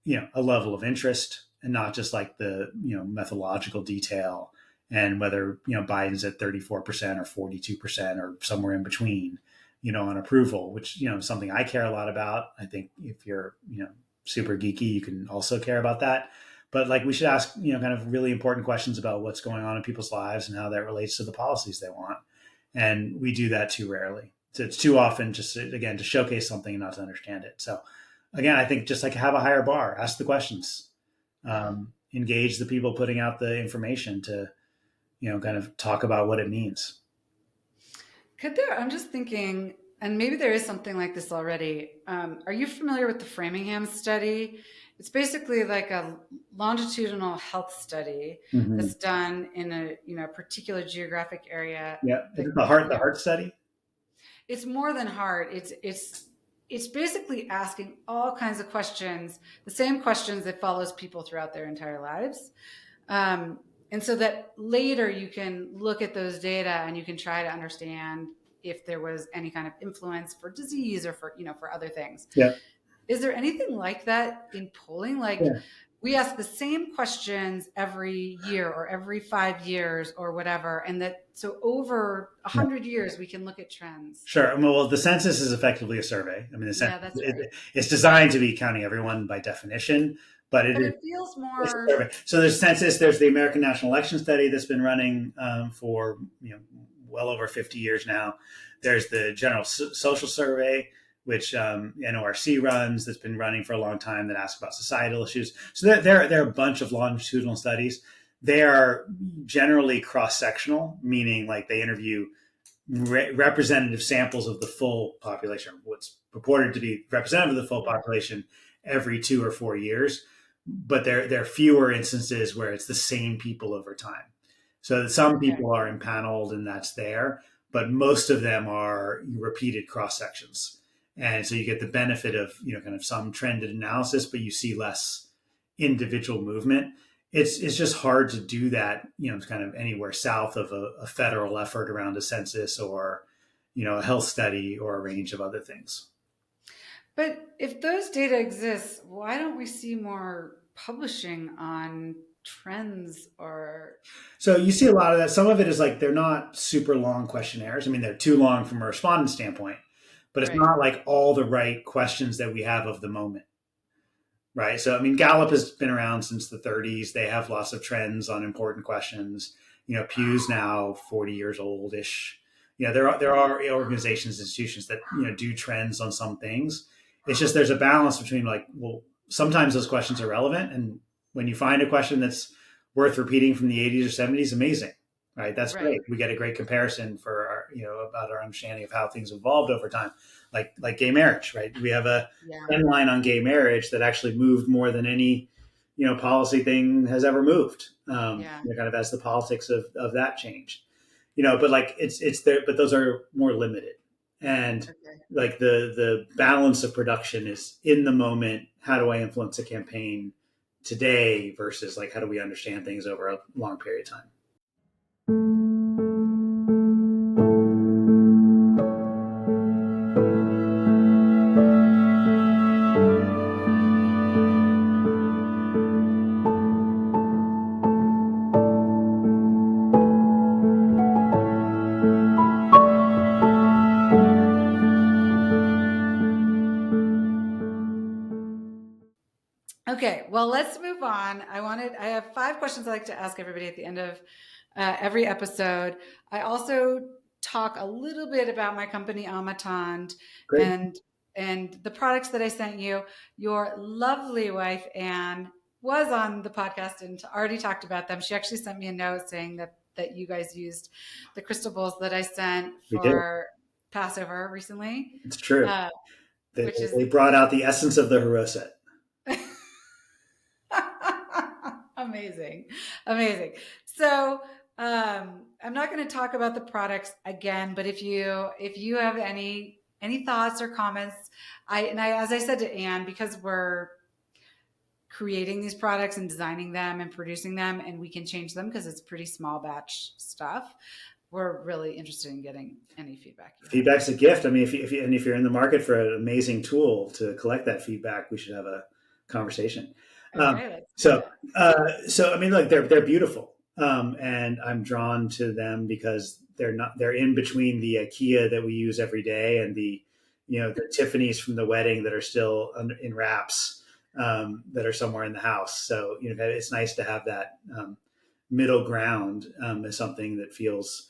a level of interest and not just like the, methodological detail and whether, Biden's at 34% or 42% or somewhere in between, on approval, which, is something I care a lot about. I think if you're, super geeky, you can also care about that. But like we should ask, kind of really important questions about what's going on in people's lives and how that relates to the policies they want. And we do that too rarely. So it's too often just, again, to showcase something and not to understand it. So again, I think just like have a higher bar, ask the questions, engage the people putting out the information to, kind of talk about what it means. I'm just thinking, and maybe there is something like this already. Are you familiar with the Framingham study? It's basically like a longitudinal health study Mm-hmm. that's done in a particular geographic area. Yeah. Is That, it the heart study? it's more than hard. It's basically asking all kinds of questions, the same questions that follows people throughout their entire lives. And so that later you can look at those data and you can try to understand if there was any kind of influence for disease or for other things. Yeah. Is there anything like that in polling? Like Yeah. we ask the same questions every year or every 5 years or whatever, and that so over a Yeah. 100 years we can look at trends. Sure. Well, the census is effectively a survey. I mean, the census, Yeah, that's right. it's designed to be counting everyone by definition, but it But is it feels it's a more. survey. So there's census. There's the American National Election Study that's been running for well over 50 years now. There's the General Social Survey, which NORC runs, that's been running for a long time, that asks about societal issues. So there are a bunch of longitudinal studies. They are generally cross-sectional, meaning like they interview representative samples of the full population, what's purported to be representative of the full population every 2 or 4 years. But there are fewer instances where it's the same people over time. So some Okay. people are impaneled and that's there, but most of them are repeated cross sections. And so you get the benefit of, kind of some trended analysis, but you see less individual movement. It's just hard to do that, kind of anywhere south of a federal effort around a census or, a health study or a range of other things. But if those data exist, why don't we see more publishing on trends or So you see a lot of that. Some of it is like they're not super long questionnaires. I mean, they're too long from a respondent standpoint, but it's right? not like all the right questions that we have of the moment. Right. So, I mean, Gallup has been around since the 30s. They have lots of trends on important questions. Pew's now 40 years old ish. There are organizations, institutions that, do trends on some things. It's just there's a balance between like, well, sometimes those questions are relevant. And when you find a question that's worth repeating from the 80s or 70s, amazing. Right. That's Right. great. We get a great comparison for our, about our understanding of how things evolved over time, like gay marriage. Right. We have a Yeah. trend line on gay marriage that actually moved more than any policy thing has ever moved, Yeah. kind of as the politics of that changed, but like it's there, but those are more limited, and Okay. like the balance of production is in the moment. How do I influence a campaign today versus like how do we understand things over a long period of time? Okay. Well, let's move on. I have 5 questions I like to ask everybody at the end of every episode. I also talk a little bit about my company Amatond, Great. and and the products that I sent you, your lovely wife, Anne, was on the podcast and already talked about them. She actually sent me a note saying that you guys used the crystal bowls that I sent We did. for Passover recently, It's true. uh, They, which is they brought out the essence of the Haroset. amazing, amazing. So I'm not going to talk about the products again, but if you have any thoughts or comments, as I said to Anne, because we're creating these products and designing them and producing them, and we can change them because it's pretty small batch stuff. We're really interested in getting any feedback you have. Feedback's a gift. I mean, if you're in the market for an amazing tool to collect that feedback, we should have a conversation. Okay, let's do So, it. so I mean, look, they're beautiful, and I'm drawn to them because they're in between the IKEA that we use every day and the Tiffany's from the wedding that are still in wraps, that are somewhere in the house. So it's nice to have that middle ground, as something that feels,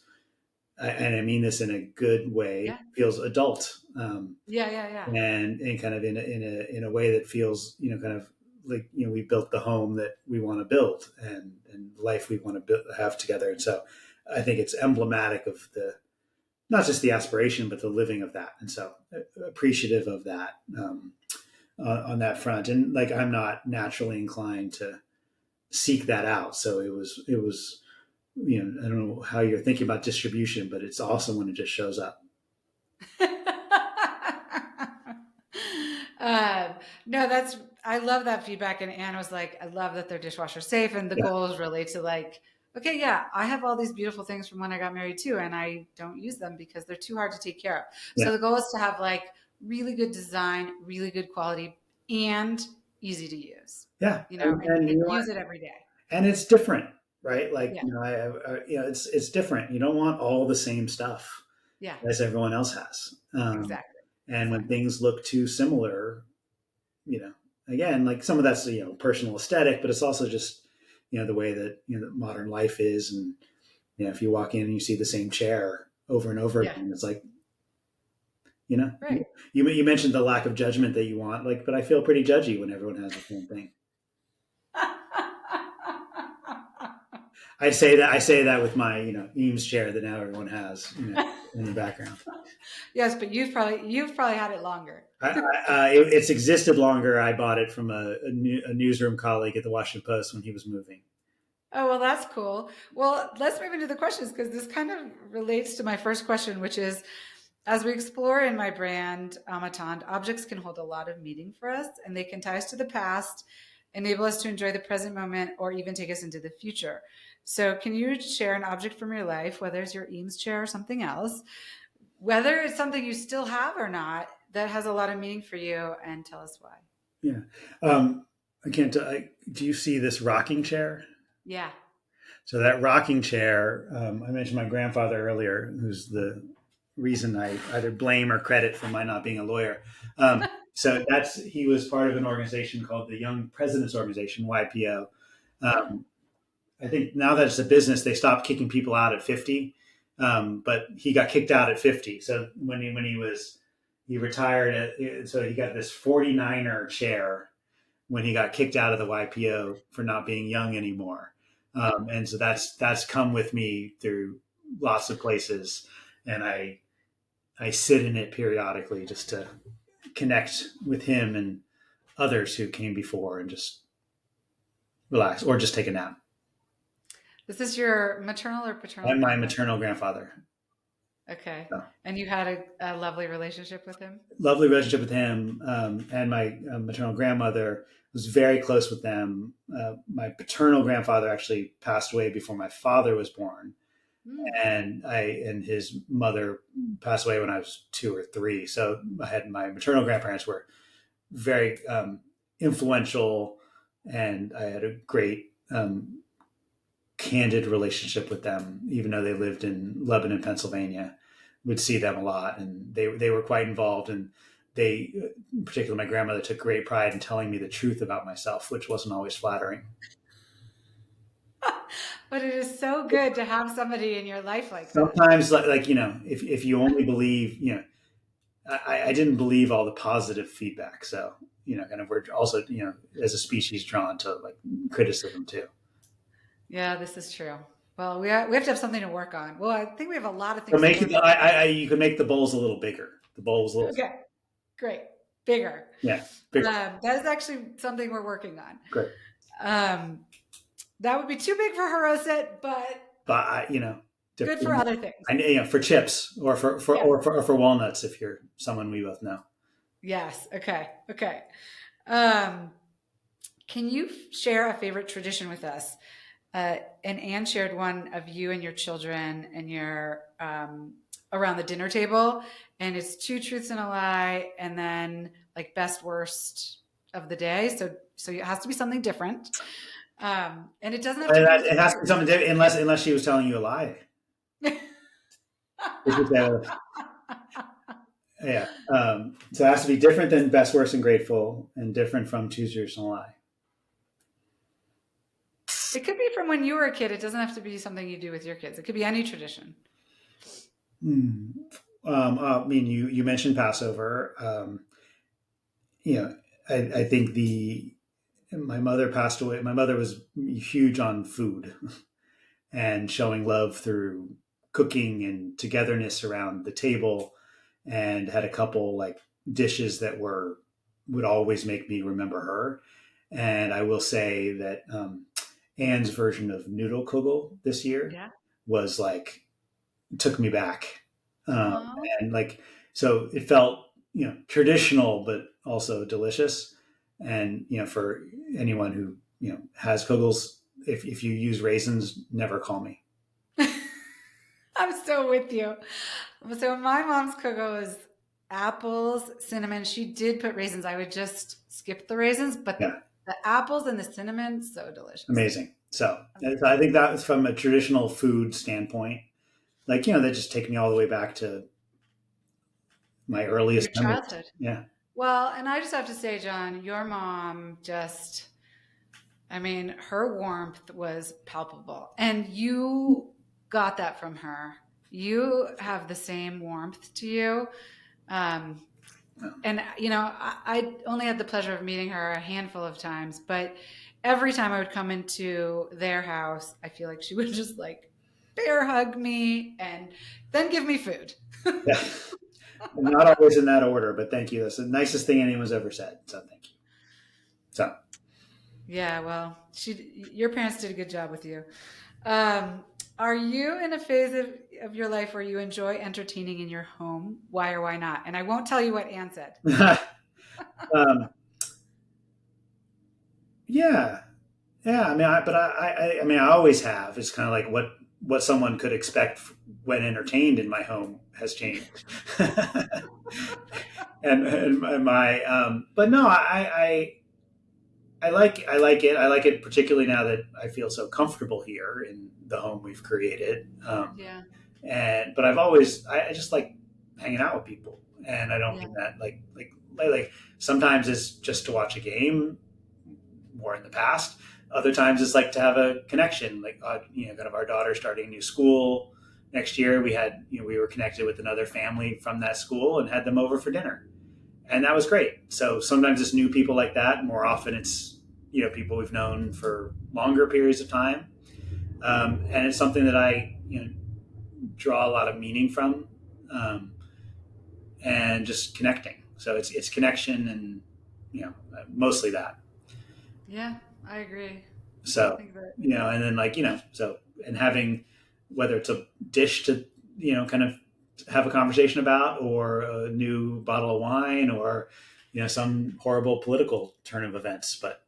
and I mean this in a good way, Yeah, feels adult, yeah. and kind of in a way that feels kind of like we built the home that we want to build, and life we want to have together. And so I think it's emblematic of the not just the aspiration but the living of that. And so appreciative of that, on that front. And like I'm not naturally inclined to seek that out, so it was I don't know how you're thinking about distribution, but it's awesome when it just shows up. No, I love that feedback. And Anne was like, I love that they're dishwasher safe. And the Yeah, goal is really to like, okay, yeah, I have all these beautiful things from when I got married too, and I don't use them because they're too hard to take care of. yeah, So the goal is to have like really good design, really good quality, and easy to use, yeah. and And use it every day. and it's different, right? Like Yeah, it's different. You don't want all the same stuff yeah, as everyone else has. exactly, And when exactly. things look too similar, you know, again, like some of that's personal aesthetic, but it's also just the way that that modern life is. And if you walk in and you see the same chair over and over Yeah, again, it's like you know right. you mentioned the lack of judgment that you want, like, but I feel pretty judgy when everyone has the same thing. I say that with my Eames chair that now everyone has in the background. Yes, but you've probably had it longer. It's existed longer. I bought it from a newsroom colleague at the Washington Post when he was moving. Oh, well, that's cool. Well, let's move into the questions because this kind of relates to my first question, which is as we explore in my brand, Amatand, objects can hold a lot of meaning for us and they can tie us to the past, enable us to enjoy the present moment, or even take us into the future. So, can you share an object from your life, whether it's your Eames chair or something else, whether it's something you still have or not, that has a lot of meaning for you, and tell us why? Yeah. I can't. Do you see this rocking chair? Yeah. So that rocking chair, I mentioned my grandfather earlier, who's the reason I either blame or credit for my not being a lawyer. So he was part of an organization called the Young Presidents Organization, YPO. Yeah. Um, I think now that it's a business, they stopped kicking people out at 50, but he got kicked out at 50. So he retired, so he got this 49er chair when he got kicked out of the YPO for not being young anymore. And so that's come with me through lots of places, and I sit in it periodically just to connect with him and others who came before and just relax or just take a nap. This is your maternal or paternal I'm my grandfather? maternal grandfather. Okay. So, And you had a lovely relationship with him? lovely relationship with him, and my maternal grandmother was very close with them. My paternal grandfather actually passed away before my father was born, Mm. and his mother passed away when I was 2 or 3. So I had my maternal grandparents were very influential, and I had a great candid relationship with them, even though they lived in Lebanon, Pennsylvania. Would see them a lot, and they were quite involved, and they, particularly my grandmother, took great pride in telling me the truth about myself, which wasn't always flattering. But it is so good to have somebody in your life like that. Sometimes, like if you only believe, I didn't believe all the positive feedback. So, kind of we're also, as a species drawn to like criticism too. Yeah, this is true. Well, we have to have something to work on. Well, I think we have a lot of So things to make it, work on. you can make the bowls a little bigger. The bowls a little, Okay, great. Bigger. yeah, bigger. That is actually something we're working on. Great. Um, that would be too big for Haroset, but But good for other things. for chips or Yeah. for walnuts if you're someone we both know. Yes. Okay. Okay. Can you share a favorite tradition with us? And Anne shared one of you and your children and your around the dinner table, and it's 2 truths and a lie, and then like best worst of the day. So it has to be something different, and it doesn't have to be. It has to be something different, unless she was telling you a lie. Yeah. So it has to be different than best, worst, and grateful, and different from choose your and lie. It could be from when you were a kid. It doesn't have to be something you do with your kids. It could be any tradition. I mean, you mentioned Passover. I think my mother passed away. My mother was huge on food and showing love through cooking and togetherness around the table, and had a couple like dishes that would always make me remember her. And I will say that Anne's version of noodle kugel this year was like took me back, and like so it felt traditional but also delicious. And for anyone who has kugels, if you use raisins, never call me. I'm so with you. So my mom's kugel was apples, cinnamon. She did put raisins. I would just skip the raisins, but the apples and the cinnamon, so delicious. Amazing. So I think that was from a traditional food standpoint. Like, that just take me all the way back to my earliest your childhood. Yeah. Well, and I just have to say, Jon, your mom her warmth was palpable. And you got that from her. You have the same warmth to you. And, I only had the pleasure of meeting her a handful of times, but every time I would come into their house, I feel like she would just like bear hug me and then give me food. Yeah. Not always in that order, but thank you. That's the nicest thing anyone's ever said. So thank you. So. Yeah, well, your parents did a good job with you. Are you in a phase of your life where you enjoy entertaining in your home? Why or why not? And I won't tell you what Anne said. Yeah. I mean, I always have. It's kind of like what someone could expect when entertained in my home has changed. and my, but no, I like it. I like it particularly now that I feel so comfortable here in the home we've created. But I just like hanging out with people, and I don't mean that like sometimes it's just to watch a game. More in the past, other times it's like to have a connection. Like kind of our daughter starting a new school next year. We had we were connected with another family from that school and had them over for dinner. And that was great. So sometimes it's new people like that. More often it's, people we've known for longer periods of time. And it's something that I, draw a lot of meaning from, and just connecting. So it's connection and, mostly that. Yeah, I agree. So, and then and having, whether it's a dish to, kind of have a conversation about, or a new bottle of wine, or some horrible political turn of events, but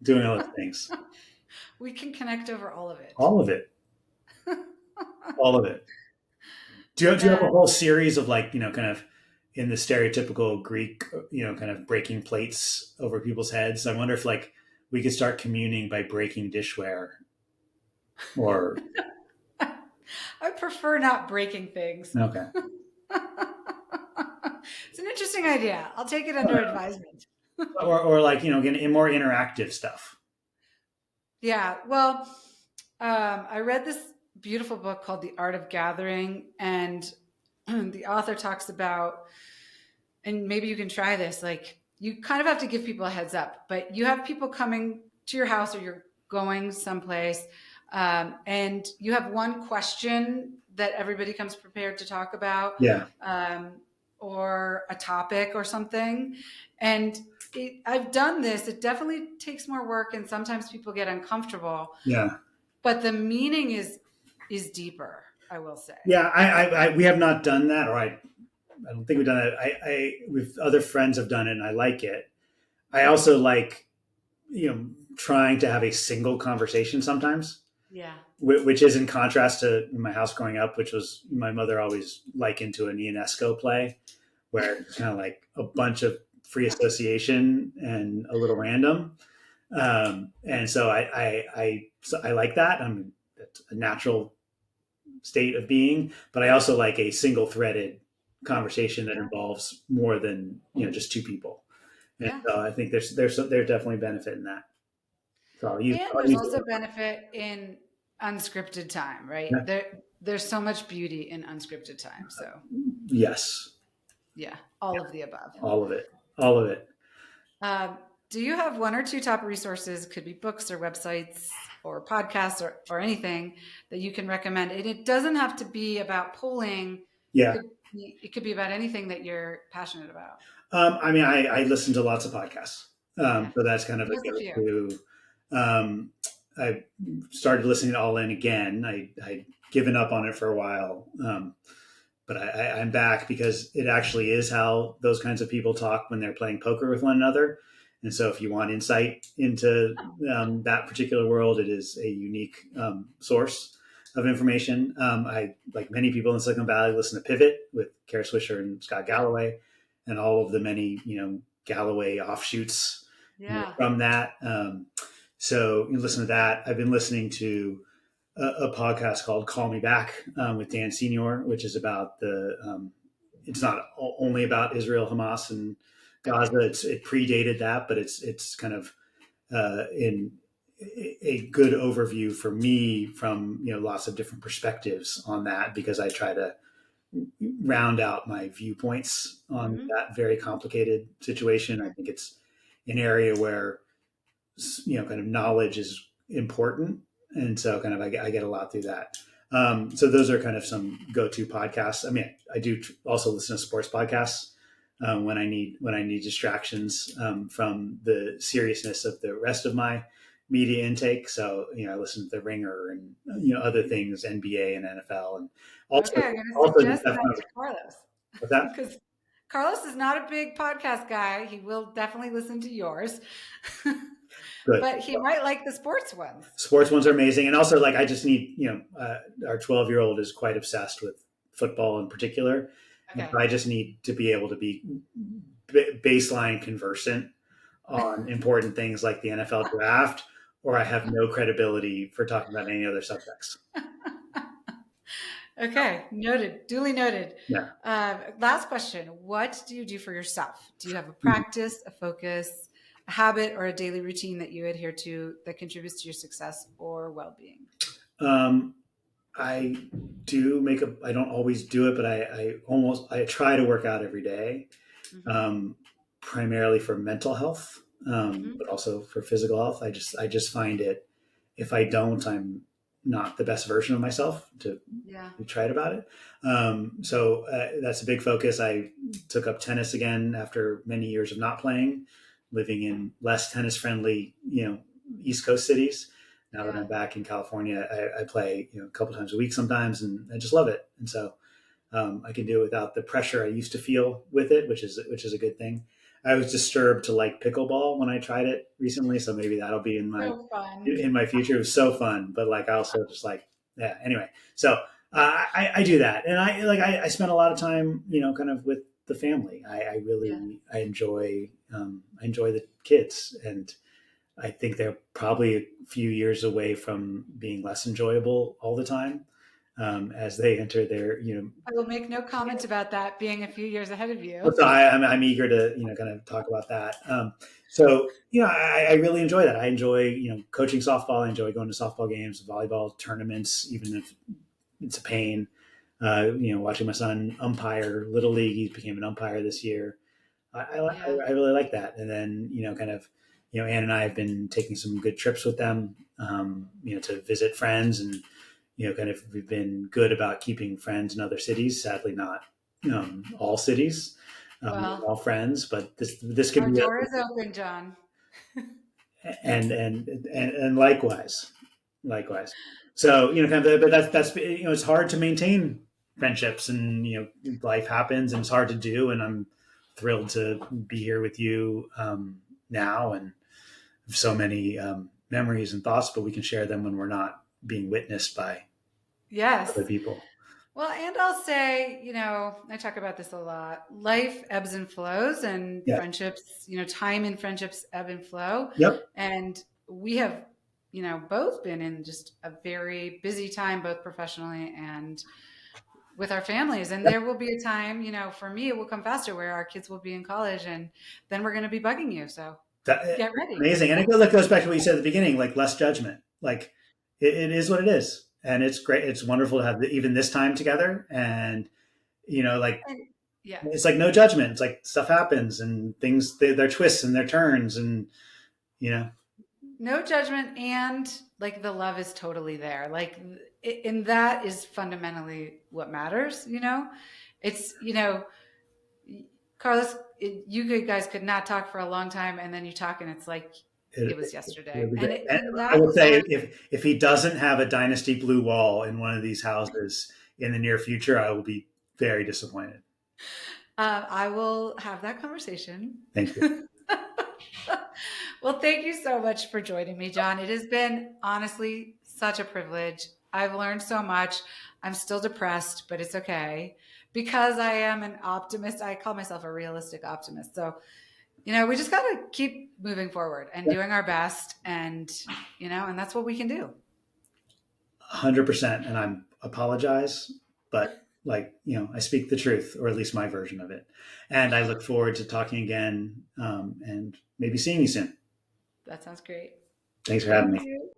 doing all those things. We can connect over all of it. All of it. All of it. Do you have a whole series of kind of in the stereotypical Greek, kind of breaking plates over people's heads? I wonder if we could start communing by breaking dishware, or I prefer not breaking things. Okay. It's an interesting idea. I'll take it under advisement. or in more interactive stuff. Yeah. Well, I read this beautiful book called The Art of Gathering, and the author talks about, and maybe you can try this, like you kind of have to give people a heads up, but you have people coming to your house or you're going someplace, and you have one question that everybody comes prepared to talk about, Yeah. or a topic or something. And I've done this. It definitely takes more work, and sometimes people get uncomfortable. Yeah. But the meaning is deeper, I will say. Yeah. We have not done that, or I don't think we've done that. With other friends have done it, and I like it. I also like, trying to have a single conversation sometimes, Yeah. which is in contrast to my house growing up, which was my mother always likened to an Ionesco play, where it's kind of like a bunch of free association and a little random. And so I like that. That's a natural state of being, but I also like a single threaded conversation that involves more than just two people. And Yeah. so I think there's definitely benefit in that. So And I'll there's use also it. benefit in unscripted time, right? Yeah. There's so much beauty in unscripted time. So Yes, yeah, all of the above. all of it, all of it. Um, do you have one or two top resources? Could be books or websites or podcasts or anything that you can recommend. And it doesn't have to be about polling. Yeah. It could be about anything that you're passionate about. I listen to lots of podcasts, Yeah. so that's kind of a Just a few. go-to. I started listening to All In again. I'd given up on it for a while, but I'm back because it actually is how those kinds of people talk when they're playing poker with one another. And so, if you want insight into that particular world, it is a unique source of information. I, like many people in Silicon Valley, listen to Pivot with Kara Swisher and Scott Galloway, and all of the many Galloway offshoots Yeah. from that. So you listen to that. I've been listening to a podcast called Call Me Back with Dan Senior, which is about it's not only about Israel, Hamas, and Gaza. Okay. It predated that, but it's kind of in a good overview for me from lots of different perspectives on that, because I try to round out my viewpoints on that very complicated situation. I think it's an area where kind of knowledge is important, and so kind of I get a lot through that. So those are kind of some go-to podcasts. I mean, I do also listen to sports podcasts when I need distractions from the seriousness of the rest of my media intake. So I listen to The Ringer and other things, NBA and NFL, and also Okay, I'm going to also suggest that to Carlos. what's that? Because Carlos is not a big podcast guy. He will definitely listen to yours. Good. But he might like the sports ones. Sports ones are amazing, and also like I just need our 12-year-old is quite obsessed with football in particular. Okay. And I just need to be able to be baseline conversant on important things like the NFL draft, or I have no credibility for talking about any other subjects. Okay, noted. Duly noted. Yeah. Last question. What do you do for yourself? Do you have a practice, a focus, a habit, or a daily routine that you adhere to that contributes to your success or well-being? I I don't always do it, but I try to work out every day, primarily for mental health, but also for physical health. I just find it, if I don't, I'm not the best version of myself to be tried about it. So that's a big focus. I took up tennis again after many years of not playing, living in less tennis friendly, East Coast cities. Now that I'm back in California, I play a couple times a week sometimes, and I just love it. And so I can do it without the pressure I used to feel with it, which is a good thing. I was disturbed to like pickleball when I tried it recently, so maybe that'll be in my future. It was so fun, but like I also just anyway. So I do that, and I spend a lot of time kind of with the family. I really I enjoy the kids, and I think they're probably a few years away from being less enjoyable all the time as they enter their, I will make no comment about that being a few years ahead of you. So I'm eager to, kind of talk about that. I really enjoy that. I enjoy, coaching softball. I enjoy going to softball games, volleyball tournaments, even if it's a pain. watching my son umpire Little League. He became an umpire this year. Yeah. I really like that. And then, Ann and I have been taking some good trips with them, to visit friends, and, we've been good about keeping friends in other cities. Sadly, not all cities, Well, all friends, but this could our be door is open, John. and likewise. So, but that's, it's hard to maintain friendships, and, life happens and it's hard to do. And I'm thrilled to be here with you now, and so many memories and thoughts, but we can share them when we're not being witnessed by Yes. other people. Well, and I'll say, I talk about this a lot. Life ebbs and flows, and Yeah. friendships, time in friendships ebb and flow. Yep. And we have, both been in just a very busy time, both professionally and with our families. And Yep. there will be a time, for me, it will come faster where our kids will be in college, and then we're going to be bugging you. So get ready. Amazing. And it goes back to what you said at the beginning, like less judgment. Like it is what it is. And it's great. It's wonderful to have even this time together. And, Yeah. it's like no judgment. It's like stuff happens, and things, their twists and their turns, and, No judgment, and like the love is totally there. Like, and that is fundamentally what matters. It's, Carlos, you guys could not talk for a long time, and then you talk, and it's like it was yesterday. And I would say if he doesn't have a Dynasty blue wall in one of these houses in the near future, I will be very disappointed. I will have that conversation. Thank you. Well, thank you so much for joining me, John. It has been honestly such a privilege. I've learned so much. I'm still depressed, but it's okay because I am an optimist. I call myself a realistic optimist. So, we just got to keep moving forward and doing our best. And, and that's what we can do. 100%. And I apologize, but I speak the truth, or at least my version of it. And I look forward to talking again, and maybe seeing you soon. That sounds great. Thanks for having me. You.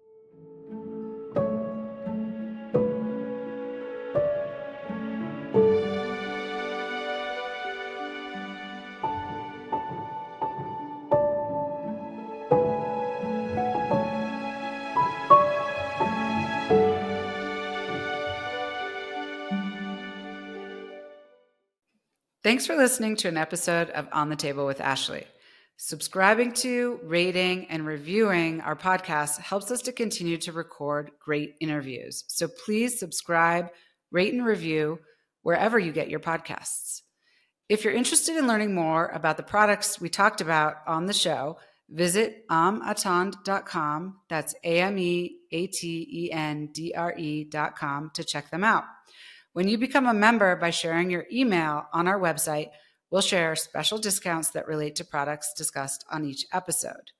Thanks for listening to an episode of On the Table with Ashley. Subscribing to, rating, and reviewing our podcast helps us to continue to record great interviews. So please subscribe, rate, and review wherever you get your podcasts. If you're interested in learning more about the products we talked about on the show, visit amattendre.com. That's AMEATENDRE.com to check them out. When you become a member by sharing your email on our website, we'll share special discounts that relate to products discussed on each episode.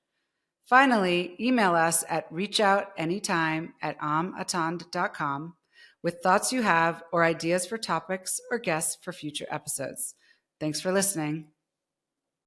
Finally, email us at reachoutanytime@amattendre.com with thoughts you have or ideas for topics or guests for future episodes. Thanks for listening.